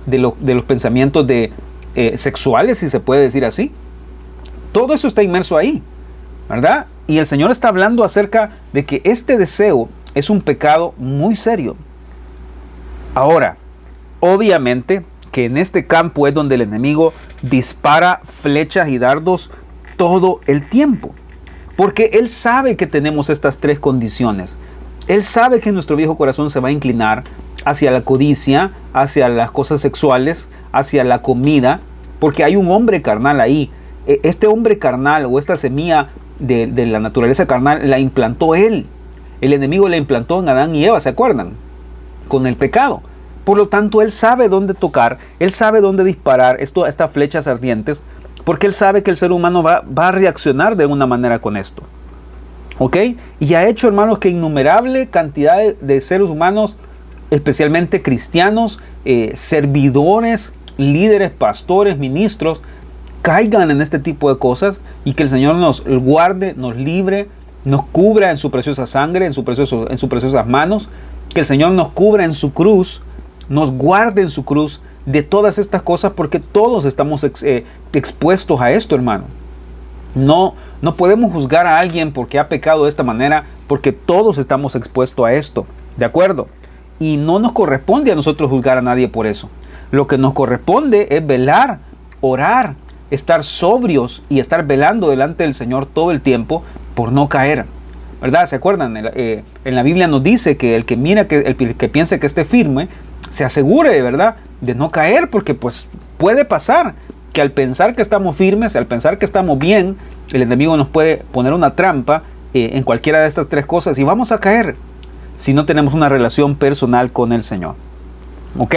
A: De los pensamientos sexuales, si se puede decir así. Todo eso está inmerso ahí, ¿verdad? Y el Señor está hablando acerca de que este deseo es un pecado muy serio. Ahora, obviamente que en este campo es donde el enemigo dispara flechas y dardos todo el tiempo. Porque Él sabe que tenemos estas tres condiciones. Él sabe que nuestro viejo corazón se va a inclinar hacia la codicia, hacia las cosas sexuales, hacia la comida, porque hay un hombre carnal ahí. Este hombre carnal o esta semilla de la naturaleza carnal la implantó Él. El enemigo la implantó en Adán y Eva, ¿se acuerdan? Con el pecado. Por lo tanto, Él sabe dónde tocar, Él sabe dónde disparar estas flechas ardientes, porque Él sabe que el ser humano va a reaccionar de una manera con esto. ¿Ok? Y ha hecho, hermanos, que innumerable cantidad de seres humanos, especialmente cristianos, servidores, líderes, pastores, ministros, caigan en este tipo de cosas y que el Señor nos guarde, nos libre, nos cubra en su preciosa sangre, en sus preciosas manos, que el Señor nos cubra en su cruz, nos guarde en su cruz de todas estas cosas, porque todos estamos expuestos a esto, hermano. No podemos juzgar a alguien porque ha pecado de esta manera, porque todos estamos expuestos a esto, ¿de acuerdo? Y no nos corresponde a nosotros juzgar a nadie por eso. Lo que nos corresponde es velar, orar, estar sobrios y estar velando delante del Señor todo el tiempo por no caer, ¿verdad? ¿Se acuerdan? En la Biblia nos dice que el que piense que esté firme, se asegure, ¿verdad?, de no caer, porque pues puede pasar que al pensar que estamos firmes, al pensar que estamos bien, el enemigo nos puede poner una trampa en cualquiera de estas tres cosas y vamos a caer. si no tenemos una relación personal con el Señor. ¿Ok?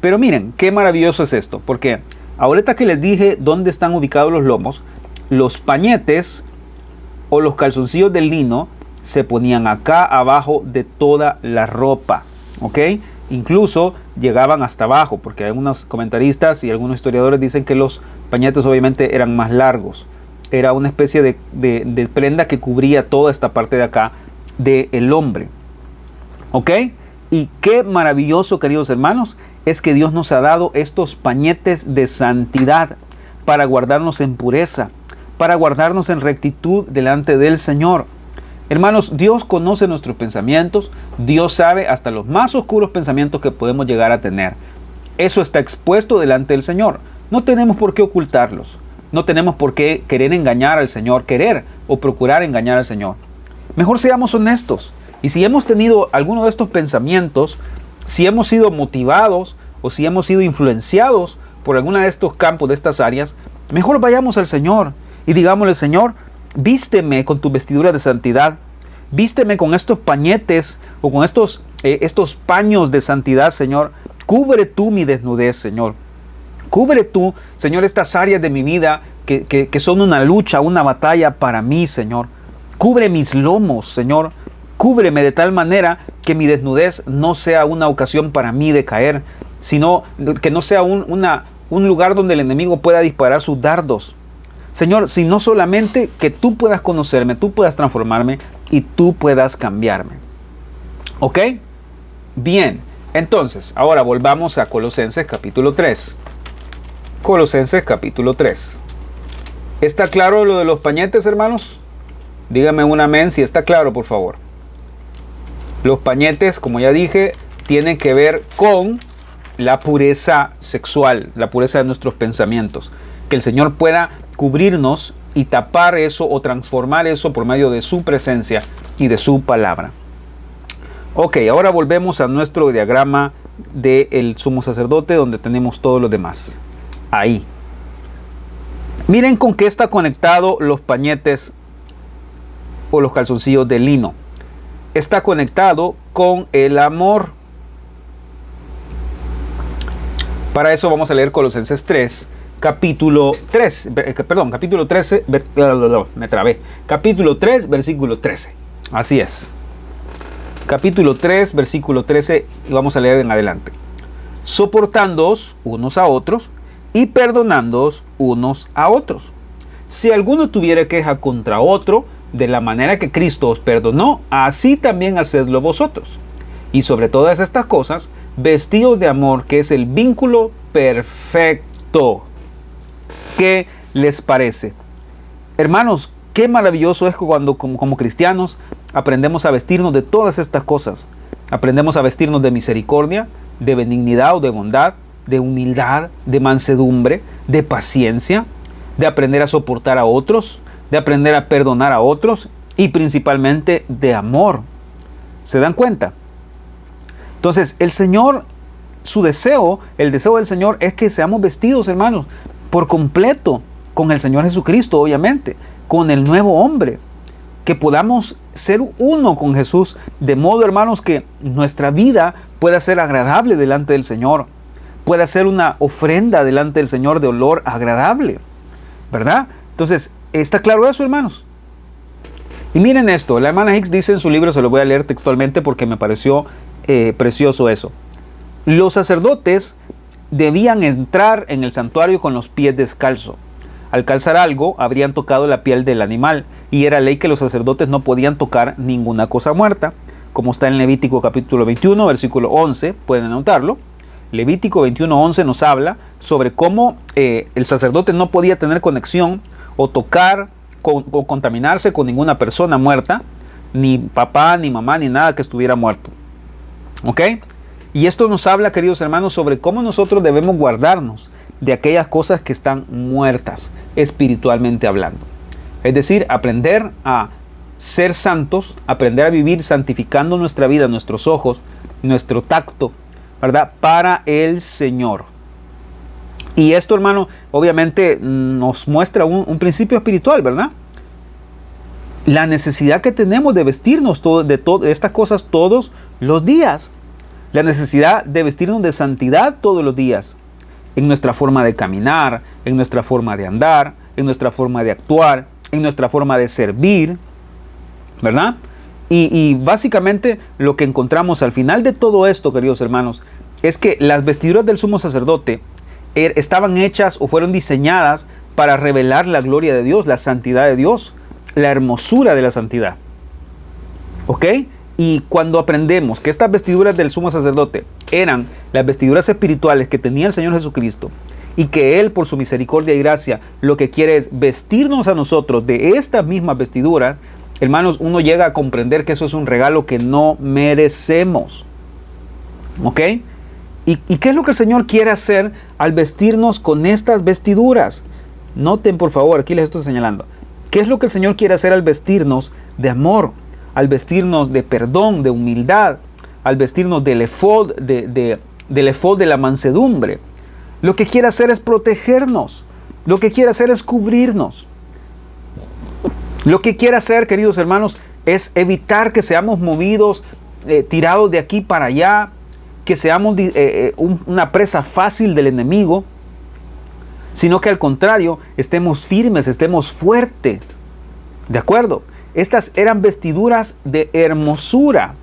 A: Pero miren, qué maravilloso es esto, porque ahorita que les dije dónde están ubicados los lomos, los pañetes o los calzoncillos de lino se ponían acá abajo de toda la ropa. ¿Ok? Incluso llegaban hasta abajo, porque algunos comentaristas y algunos historiadores dicen que los pañetes obviamente eran más largos. Era una especie de prenda que cubría toda esta parte de acá del hombre. ¿Ok? Y qué maravilloso, queridos hermanos, es que Dios nos ha dado estos pañetes de santidad para guardarnos en pureza, para guardarnos en rectitud delante del Señor. Hermanos, Dios conoce nuestros pensamientos, Dios sabe hasta los más oscuros pensamientos que podemos llegar a tener. Eso está expuesto delante del Señor. No tenemos por qué ocultarlos. No tenemos por qué querer engañar al Señor, querer o procurar engañar al Señor. Mejor seamos honestos. Y si hemos tenido alguno de estos pensamientos, si hemos sido motivados o si hemos sido influenciados por alguna de estos campos, de estas áreas, mejor vayamos al Señor y digámosle: Señor, vísteme con tu vestidura de santidad, vísteme con estos pañetes o con estos paños de santidad, Señor. Cubre tú mi desnudez, Señor. Cubre tú, Señor, estas áreas de mi vida que son una lucha, una batalla para mí, Señor. Cubre mis lomos, Señor. Cúbreme de tal manera que mi desnudez no sea una ocasión para mí de caer, sino que no sea un lugar donde el enemigo pueda disparar sus dardos. Señor, sino solamente que tú puedas conocerme, tú puedas transformarme y tú puedas cambiarme. ¿Ok? Bien, entonces, ahora volvamos a Colosenses capítulo 3. Colosenses capítulo 3. ¿Está claro lo de los pañetes, hermanos? Dígame un amén si está claro, por favor. Los pañetes, como ya dije, tienen que ver con la pureza sexual, la pureza de nuestros pensamientos. Que el Señor pueda cubrirnos y tapar eso o transformar eso por medio de su presencia y de su palabra. Ok, ahora volvemos a nuestro diagrama del sumo sacerdote, donde tenemos todos los demás. Ahí. Miren con qué está conectado los pañetes o los calzoncillos de lino. Está conectado con el amor. Para eso vamos a leer Colosenses 3, capítulo 13, capítulo 3, versículo 13. Así es. Capítulo 3, versículo 13, y vamos a leer en adelante. Soportándoos unos a otros y perdonándoos unos a otros. Si alguno tuviera queja contra otro, de la manera que Cristo os perdonó, así también hacedlo vosotros. Y sobre todas estas cosas, vestíos de amor, que es el vínculo perfecto. ¿Qué les parece? Hermanos, qué maravilloso es cuando como cristianos aprendemos a vestirnos de todas estas cosas. Aprendemos a vestirnos de misericordia, de benignidad o de bondad, de humildad, de mansedumbre, de paciencia, de aprender a soportar a otros, de aprender a perdonar a otros y principalmente de amor. ¿Se dan cuenta? Entonces, el Señor, su deseo, el deseo del Señor es que seamos vestidos, hermanos, por completo con el Señor Jesucristo, obviamente, con el nuevo hombre, que podamos ser uno con Jesús, de modo, hermanos, que nuestra vida pueda ser agradable delante del Señor, pueda ser una ofrenda delante del Señor de olor agradable, ¿verdad? Entonces, ¿está claro eso, hermanos? Y miren esto, la hermana Hicks dice en su libro, se lo voy a leer textualmente porque me pareció precioso eso. Los sacerdotes debían entrar en el santuario con los pies descalzos. Al calzar algo, habrían tocado la piel del animal, y era ley que los sacerdotes no podían tocar ninguna cosa muerta, como está en Levítico capítulo 21, versículo 11, pueden anotarlo. Levítico 21:11 nos habla sobre cómo el sacerdote no podía tener conexión o tocar o contaminarse con ninguna persona muerta, ni papá, ni mamá, ni nada que estuviera muerto. ¿Ok? Y esto nos habla, queridos hermanos, sobre cómo nosotros debemos guardarnos de aquellas cosas que están muertas, espiritualmente hablando. Es decir, aprender a ser santos, aprender a vivir santificando nuestra vida, nuestros ojos, nuestro tacto, ¿verdad? Para el Señor. Y esto, hermano, obviamente nos muestra un principio espiritual, ¿verdad? la necesidad que tenemos de vestirnos de estas cosas todos los días. La necesidad de vestirnos de santidad todos los días. En nuestra forma de caminar, en nuestra forma de andar, en nuestra forma de actuar, en nuestra forma de servir, ¿verdad? Y básicamente lo que encontramos al final de todo esto, queridos hermanos, es que las vestiduras del sumo sacerdote estaban hechas o fueron diseñadas para revelar la gloria de Dios, la santidad de Dios, la hermosura de la santidad. ¿Ok? Y cuando aprendemos que estas vestiduras del sumo sacerdote eran las vestiduras espirituales que tenía el Señor Jesucristo, y que Él, por su misericordia y gracia, lo que quiere es vestirnos a nosotros de estas mismas vestiduras, hermanos, uno llega a comprender que eso es un regalo que no merecemos. ¿Ok? ¿Y qué es lo que el Señor quiere hacer al vestirnos con estas vestiduras? Noten, por favor, aquí les estoy señalando. ¿Qué es lo que el Señor quiere hacer al vestirnos de amor? Al vestirnos de perdón, de humildad, al vestirnos del efod, del efod de la mansedumbre. Lo que quiere hacer es protegernos. Lo que quiere hacer es cubrirnos. Lo que quiere hacer, queridos hermanos, es evitar que seamos movidos, tirados de aquí para allá, que seamos una presa fácil del enemigo, sino que al contrario, estemos firmes, estemos fuertes. ¿De acuerdo? Estas eran vestiduras de hermosura.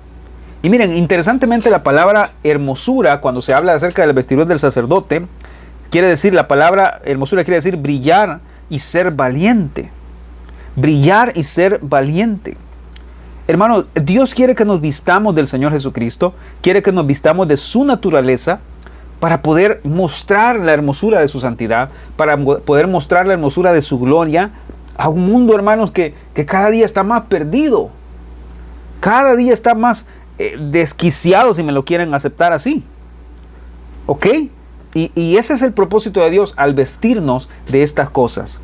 A: Y miren, interesantemente la palabra hermosura, cuando se habla acerca de las vestiduras del sacerdote, quiere decir, la palabra hermosura quiere decir brillar y ser valiente. Brillar y ser valiente. Hermanos, Dios quiere que nos vistamos del Señor Jesucristo, quiere que nos vistamos de su naturaleza para poder mostrar la hermosura de su santidad, para poder mostrar la hermosura de su gloria a un mundo, hermanos, que cada día está más perdido. Cada día está más desquiciado, si me lo quieren aceptar así. ¿Ok? Y ese es el propósito de Dios al vestirnos de estas cosas.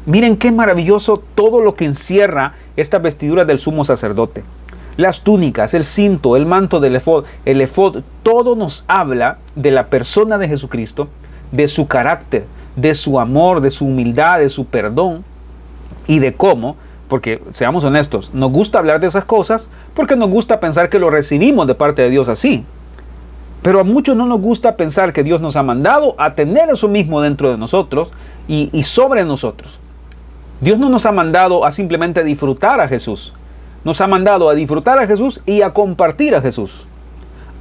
A: Miren qué maravilloso todo lo que encierra estas vestiduras del sumo sacerdote. Las túnicas, el cinto, el manto del efod, todo nos habla de la persona de Jesucristo, de su carácter, de su amor, de su humildad, de su perdón y de cómo, porque seamos honestos, nos gusta hablar de esas cosas porque nos gusta pensar que lo recibimos de parte de Dios así. Pero a muchos no nos gusta pensar que Dios nos ha mandado a tener eso mismo dentro de nosotros y sobre nosotros. Dios no nos ha mandado a simplemente disfrutar a Jesús. Nos ha mandado a disfrutar a Jesús y a compartir a Jesús.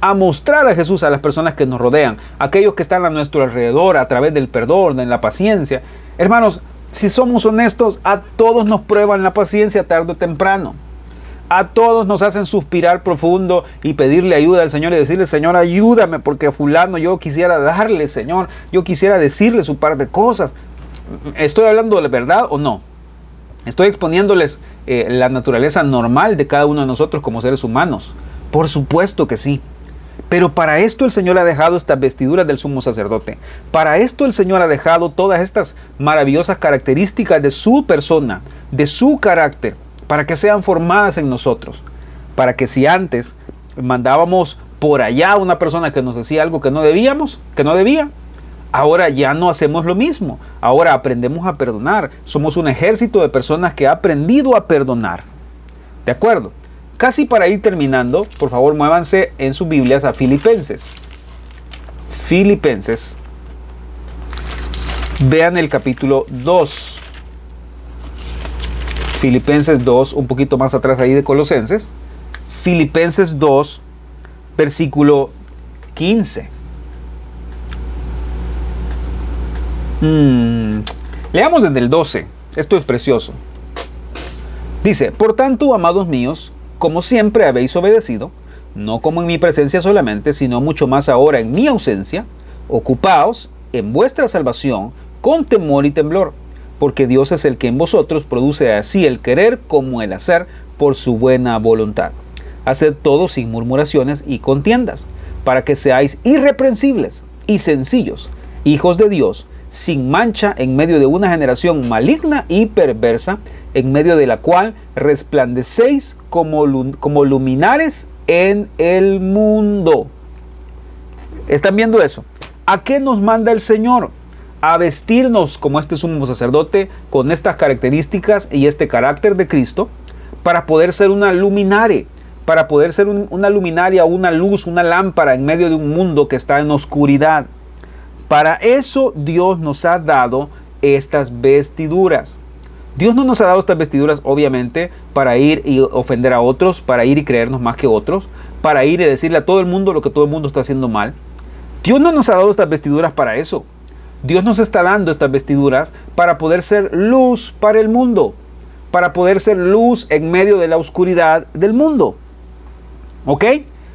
A: A mostrar a Jesús a las personas que nos rodean, aquellos que están a nuestro alrededor, a través del perdón, de la paciencia. Hermanos, si somos honestos, a todos nos prueban la paciencia tarde o temprano. A todos nos hacen suspirar profundo y pedirle ayuda al Señor y decirle: Señor, ayúdame, porque a fulano yo quisiera darle, Señor, yo quisiera decirle su par de cosas. ¿Estoy hablando de verdad o no? Estoy exponiéndoles la naturaleza normal de cada uno de nosotros como seres humanos. Por supuesto que sí. Pero para esto el Señor ha dejado estas vestiduras del sumo sacerdote. Para esto el Señor ha dejado todas estas maravillosas características de su persona, de su carácter, para que sean formadas en nosotros. Para que si antes mandábamos por allá a una persona que nos decía algo que no debía, ahora ya no hacemos lo mismo. Ahora aprendemos a perdonar. Somos un ejército de personas que ha aprendido a perdonar. ¿De acuerdo? Casi para ir terminando, por favor muévanse en sus Biblias a Filipenses. Filipenses. Vean el capítulo 2. Filipenses 2, un poquito más atrás ahí de Colosenses. Filipenses 2, versículo 15. Leamos desde el 12. Esto es precioso. Dice: por tanto, amados míos, como siempre habéis obedecido, no como en mi presencia solamente, sino mucho más ahora en mi ausencia, ocupaos en vuestra salvación con temor y temblor, porque Dios es el que en vosotros produce así el querer como el hacer por su buena voluntad. Haced todo sin murmuraciones y contiendas, para que seáis irreprensibles y sencillos, hijos de Dios, sin mancha en medio de una generación maligna y perversa, en medio de la cual resplandecéis como luminares en el mundo. ¿Están viendo eso? ¿A qué nos manda el Señor? A vestirnos como este sumo sacerdote, con estas características y este carácter de Cristo, para poder ser una luminaria, para poder ser una luminaria, una luz, una lámpara en medio de un mundo que está en oscuridad. Para eso Dios nos ha dado estas vestiduras. Dios no nos ha dado estas vestiduras, obviamente, para ir y ofender a otros, para ir y creernos más que otros, para ir y decirle a todo el mundo lo que todo el mundo está haciendo mal. Dios no nos ha dado estas vestiduras para eso. Dios nos está dando estas vestiduras para poder ser luz para el mundo, para poder ser luz en medio de la oscuridad del mundo. ¿Ok?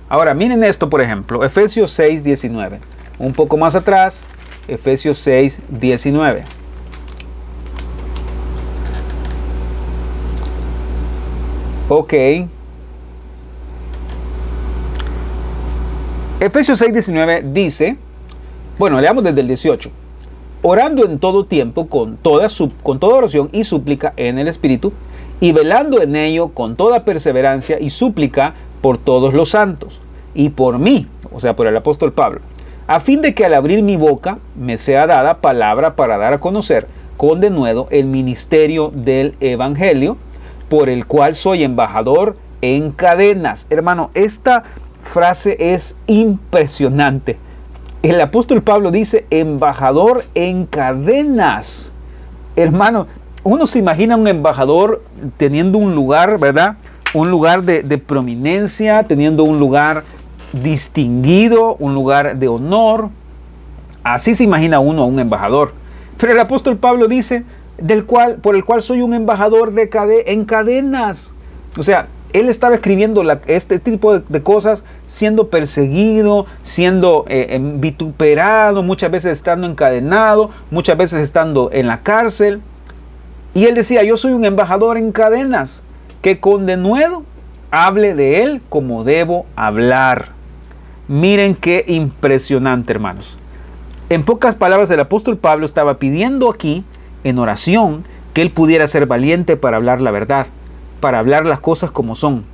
A: Ahora miren esto, por ejemplo, Efesios 6:19. Un poco más atrás, Efesios 6:19. Ok. Efesios 6:19 dice, bueno, leamos desde el 18. Orando en todo tiempo con toda oración y súplica en el Espíritu, y velando en ello con toda perseverancia y súplica por todos los santos, y por mí, o sea, por el apóstol Pablo, a fin de que al abrir mi boca me sea dada palabra para dar a conocer con denuedo el ministerio del Evangelio, por el cual soy embajador en cadenas. Hermano, esta frase es impresionante. El apóstol Pablo dice embajador en cadenas. Hermano, uno se imagina un embajador teniendo un lugar, ¿verdad? Un lugar de prominencia, teniendo un lugar distinguido, un lugar de honor. Así se imagina uno a un embajador. Pero el apóstol Pablo dice, por el cual soy un embajador en cadenas. O sea, él estaba escribiendo este tipo de cosas siendo perseguido, siendo vituperado, muchas veces estando encadenado, muchas veces estando en la cárcel. Y él decía, yo soy un embajador en cadenas, que con denuedo hable de él como debo hablar. Miren qué impresionante, hermanos. En pocas palabras, el apóstol Pablo estaba pidiendo aquí, en oración, que él pudiera ser valiente para hablar la verdad, para hablar las cosas como son,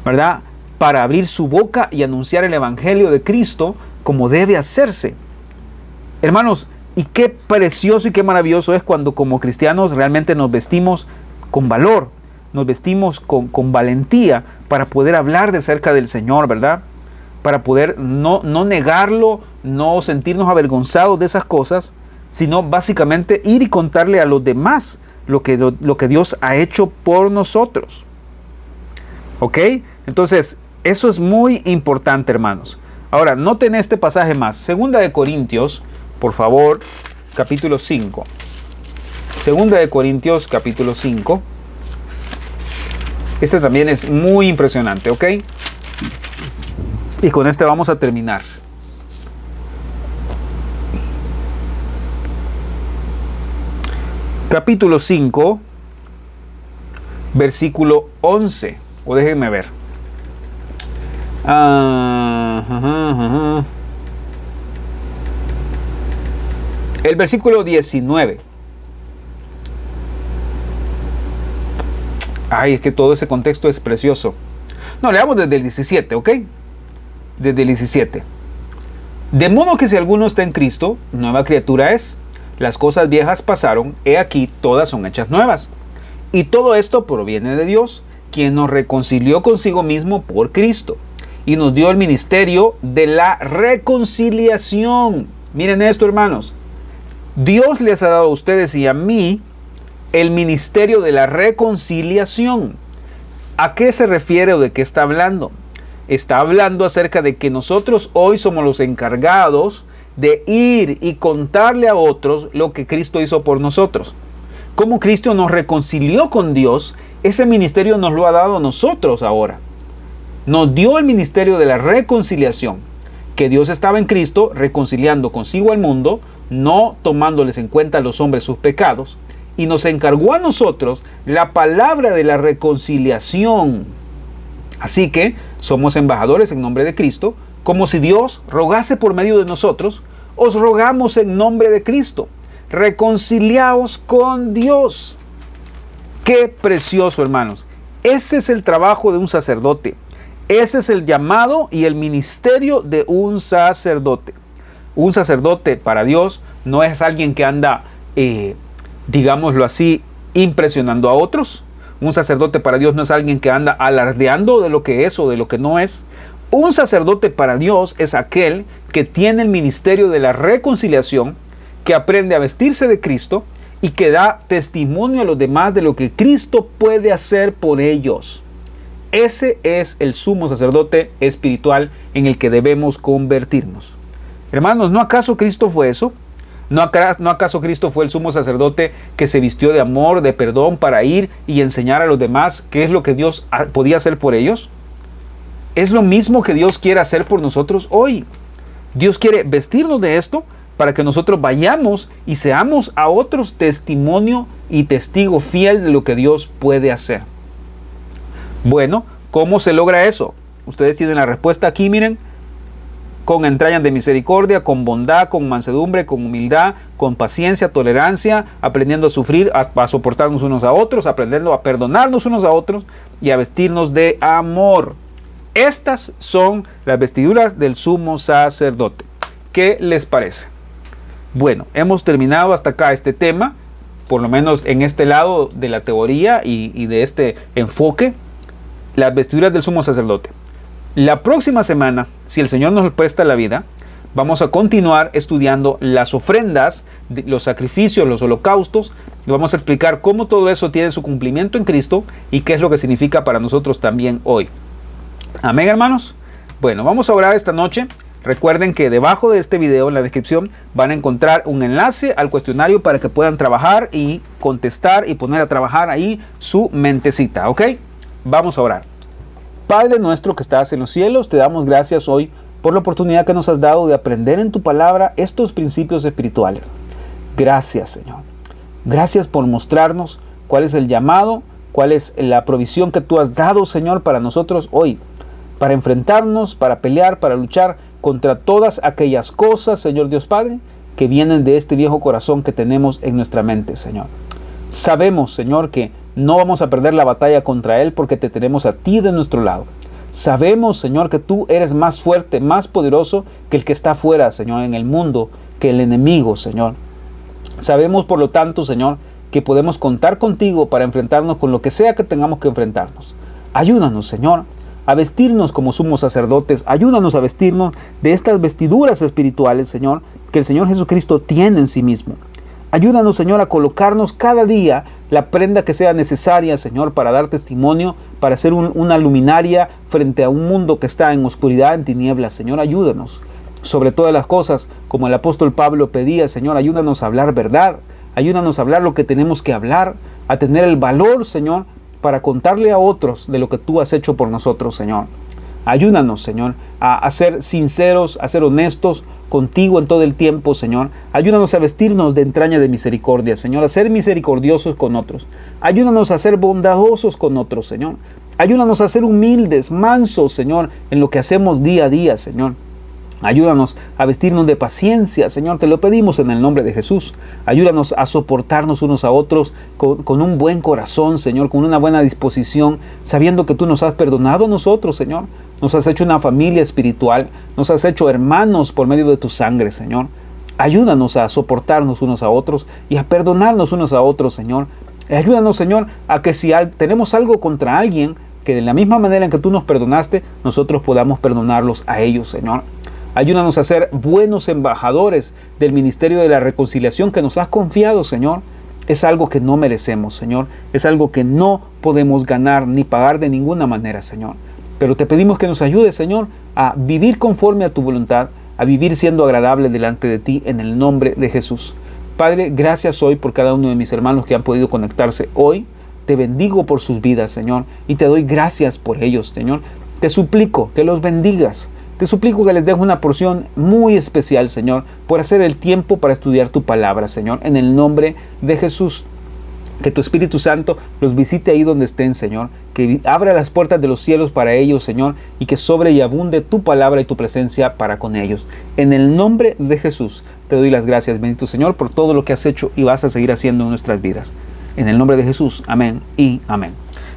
A: ¿verdad? Para abrir su boca y anunciar el Evangelio de Cristo como debe hacerse. Hermanos, y qué precioso y qué maravilloso es cuando como cristianos realmente nos vestimos con valor, nos vestimos con valentía para poder hablar de cerca del Señor, ¿verdad? Para poder no negarlo, no sentirnos avergonzados de esas cosas, sino básicamente ir y contarle a los demás lo que Dios ha hecho por nosotros. ¿Ok? Entonces, eso es muy importante, hermanos. Ahora, noten este pasaje más. Segunda de Corintios, por favor, capítulo 5. Segunda de Corintios, capítulo 5. Este también es muy impresionante, ¿ok? Y con este vamos a terminar. Capítulo 5, versículo 11. O déjenme ver. El versículo 19. Ay, es que todo ese contexto es precioso. No, leamos desde el 17, ¿ok? Desde el 17. De modo que si alguno está en Cristo, nueva criatura es. Las cosas viejas pasaron, he aquí todas son hechas nuevas. Y todo esto proviene de Dios, quien nos reconcilió consigo mismo por Cristo y nos dio el ministerio de la reconciliación. Miren esto, hermanos. Dios les ha dado a ustedes y a mí el ministerio de la reconciliación. ¿A qué se refiere o de qué está hablando? Está hablando acerca de que nosotros hoy somos los encargados de ir y contarle a otros lo que Cristo hizo por nosotros. Como Cristo nos reconcilió con Dios, ese ministerio nos lo ha dado a nosotros ahora. Nos dio el ministerio de la reconciliación, que Dios estaba en Cristo reconciliando consigo al mundo, no tomándoles en cuenta a los hombres sus pecados, y nos encargó a nosotros la palabra de la reconciliación. Así que somos embajadores en nombre de Cristo, como si Dios rogase por medio de nosotros. Os rogamos en nombre de Cristo, reconciliaos con Dios. Qué precioso, hermanos. Ese es el trabajo de un sacerdote. Ese es el llamado y el ministerio de un sacerdote. Un sacerdote para Dios no es alguien que anda, digámoslo así, impresionando a otros. Un sacerdote para Dios no es alguien que anda alardeando de lo que es o de lo que no es. Un sacerdote para Dios es aquel que tiene el ministerio de la reconciliación, que aprende a vestirse de Cristo y que da testimonio a los demás de lo que Cristo puede hacer por ellos. Ese es el sumo sacerdote espiritual en el que debemos convertirnos. Hermanos, ¿no acaso Cristo fue eso? ¿No acaso Cristo fue el sumo sacerdote que se vistió de amor, de perdón, para ir y enseñar a los demás qué es lo que Dios podía hacer por ellos? Es lo mismo que Dios quiere hacer por nosotros hoy. Dios quiere vestirnos de esto para que nosotros vayamos y seamos a otros testimonio y testigo fiel de lo que Dios puede hacer. Bueno, ¿cómo se logra eso? Ustedes tienen la respuesta aquí, miren. Con entrañas de misericordia, con bondad, con mansedumbre, con humildad, con paciencia, tolerancia, aprendiendo a sufrir, a soportarnos unos a otros, aprendiendo a perdonarnos unos a otros y a vestirnos de amor. Estas son las vestiduras del sumo sacerdote. ¿Qué les parece? Bueno, hemos terminado hasta acá este tema, por lo menos en este lado de la teoría y de este enfoque, las vestiduras del sumo sacerdote. La próxima semana, si el Señor nos presta la vida, vamos a continuar estudiando las ofrendas, los sacrificios, los holocaustos, y vamos a explicar cómo todo eso tiene su cumplimiento en Cristo y qué es lo que significa para nosotros también hoy. Amén, hermanos. Bueno, vamos a orar esta noche. Recuerden que debajo de este video, en la descripción, van a encontrar un enlace al cuestionario para que puedan trabajar y contestar y poner a trabajar ahí su mentecita, ¿ok? Vamos a orar. Padre nuestro que estás en los cielos, te damos gracias hoy por la oportunidad que nos has dado de aprender en tu palabra estos principios espirituales. Gracias, Señor. Gracias por mostrarnos cuál es el llamado, cuál es la provisión que tú has dado, Señor, para nosotros hoy, para enfrentarnos, para pelear, para luchar contra todas aquellas cosas, Señor Dios Padre, que vienen de este viejo corazón que tenemos en nuestra mente, Señor. Sabemos, Señor, que no vamos a perder la batalla contra él porque te tenemos a ti de nuestro lado. Sabemos, Señor, que tú eres más fuerte, más poderoso que el que está afuera, Señor, en el mundo, que el enemigo, Señor. Sabemos, por lo tanto, Señor, que podemos contar contigo para enfrentarnos con lo que sea que tengamos que enfrentarnos. Ayúdanos, Señor, a vestirnos como sumos sacerdotes. Ayúdanos a vestirnos de estas vestiduras espirituales, Señor, que el Señor Jesucristo tiene en sí mismo. Ayúdanos, Señor, a colocarnos cada día la prenda que sea necesaria, Señor, para dar testimonio, para ser una luminaria frente a un mundo que está en oscuridad, en tinieblas. Señor, ayúdanos. Sobre todas las cosas, como el apóstol Pablo pedía, Señor, ayúdanos a hablar verdad. Ayúdanos a hablar lo que tenemos que hablar, a tener el valor, Señor, para contarle a otros de lo que tú has hecho por nosotros, Señor. Ayúdanos, Señor, a ser sinceros, a ser honestos contigo en todo el tiempo, Señor. Ayúdanos a vestirnos de entraña de misericordia, Señor, a ser misericordiosos con otros. Ayúdanos a ser bondadosos con otros, Señor. Ayúdanos a ser humildes, mansos, Señor, en lo que hacemos día a día, Señor. Ayúdanos a vestirnos de paciencia, Señor, te lo pedimos en el nombre de Jesús. Ayúdanos a soportarnos unos a otros con un buen corazón, Señor, con una buena disposición, sabiendo que tú nos has perdonado a nosotros, Señor. Nos has hecho una familia espiritual, nos has hecho hermanos por medio de tu sangre, Señor. Ayúdanos a soportarnos unos a otros y a perdonarnos unos a otros, Señor. Ayúdanos, Señor, a que si tenemos algo contra alguien, que de la misma manera en que tú nos perdonaste, nosotros podamos perdonarlos a ellos, Señor. Ayúdanos a ser buenos embajadores del ministerio de la reconciliación que nos has confiado, Señor. Es algo que no merecemos, Señor. Es algo que no podemos ganar ni pagar de ninguna manera, Señor. Pero te pedimos que nos ayudes, Señor, a vivir conforme a tu voluntad, a vivir siendo agradable delante de ti en el nombre de Jesús. Padre, gracias hoy por cada uno de mis hermanos que han podido conectarse hoy. Te bendigo por sus vidas, Señor, y te doy gracias por ellos, Señor. Te suplico que los bendigas. Te suplico que les des una porción muy especial, Señor, por hacer el tiempo para estudiar tu palabra, Señor, en el nombre de Jesús. Que tu Espíritu Santo los visite ahí donde estén, Señor. Que abra las puertas de los cielos para ellos, Señor, y que sobre y abunde tu palabra y tu presencia para con ellos. En el nombre de Jesús te doy las gracias, bendito Señor, por todo lo que has hecho y vas a seguir haciendo en nuestras vidas. En el nombre de Jesús, amén y amén.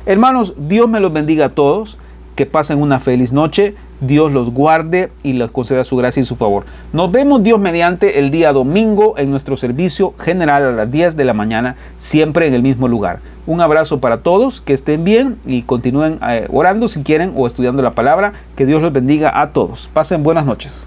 A: Hermanos, Dios me los bendiga a todos. Que pasen una feliz noche. Dios los guarde y les conceda su gracia y su favor. Nos vemos, Dios mediante, el día domingo en nuestro servicio general a las 10 de la mañana, siempre en el mismo lugar. Un abrazo para todos, que estén bien y continúen orando si quieren o estudiando la palabra. Que Dios los bendiga a todos. Pasen buenas noches.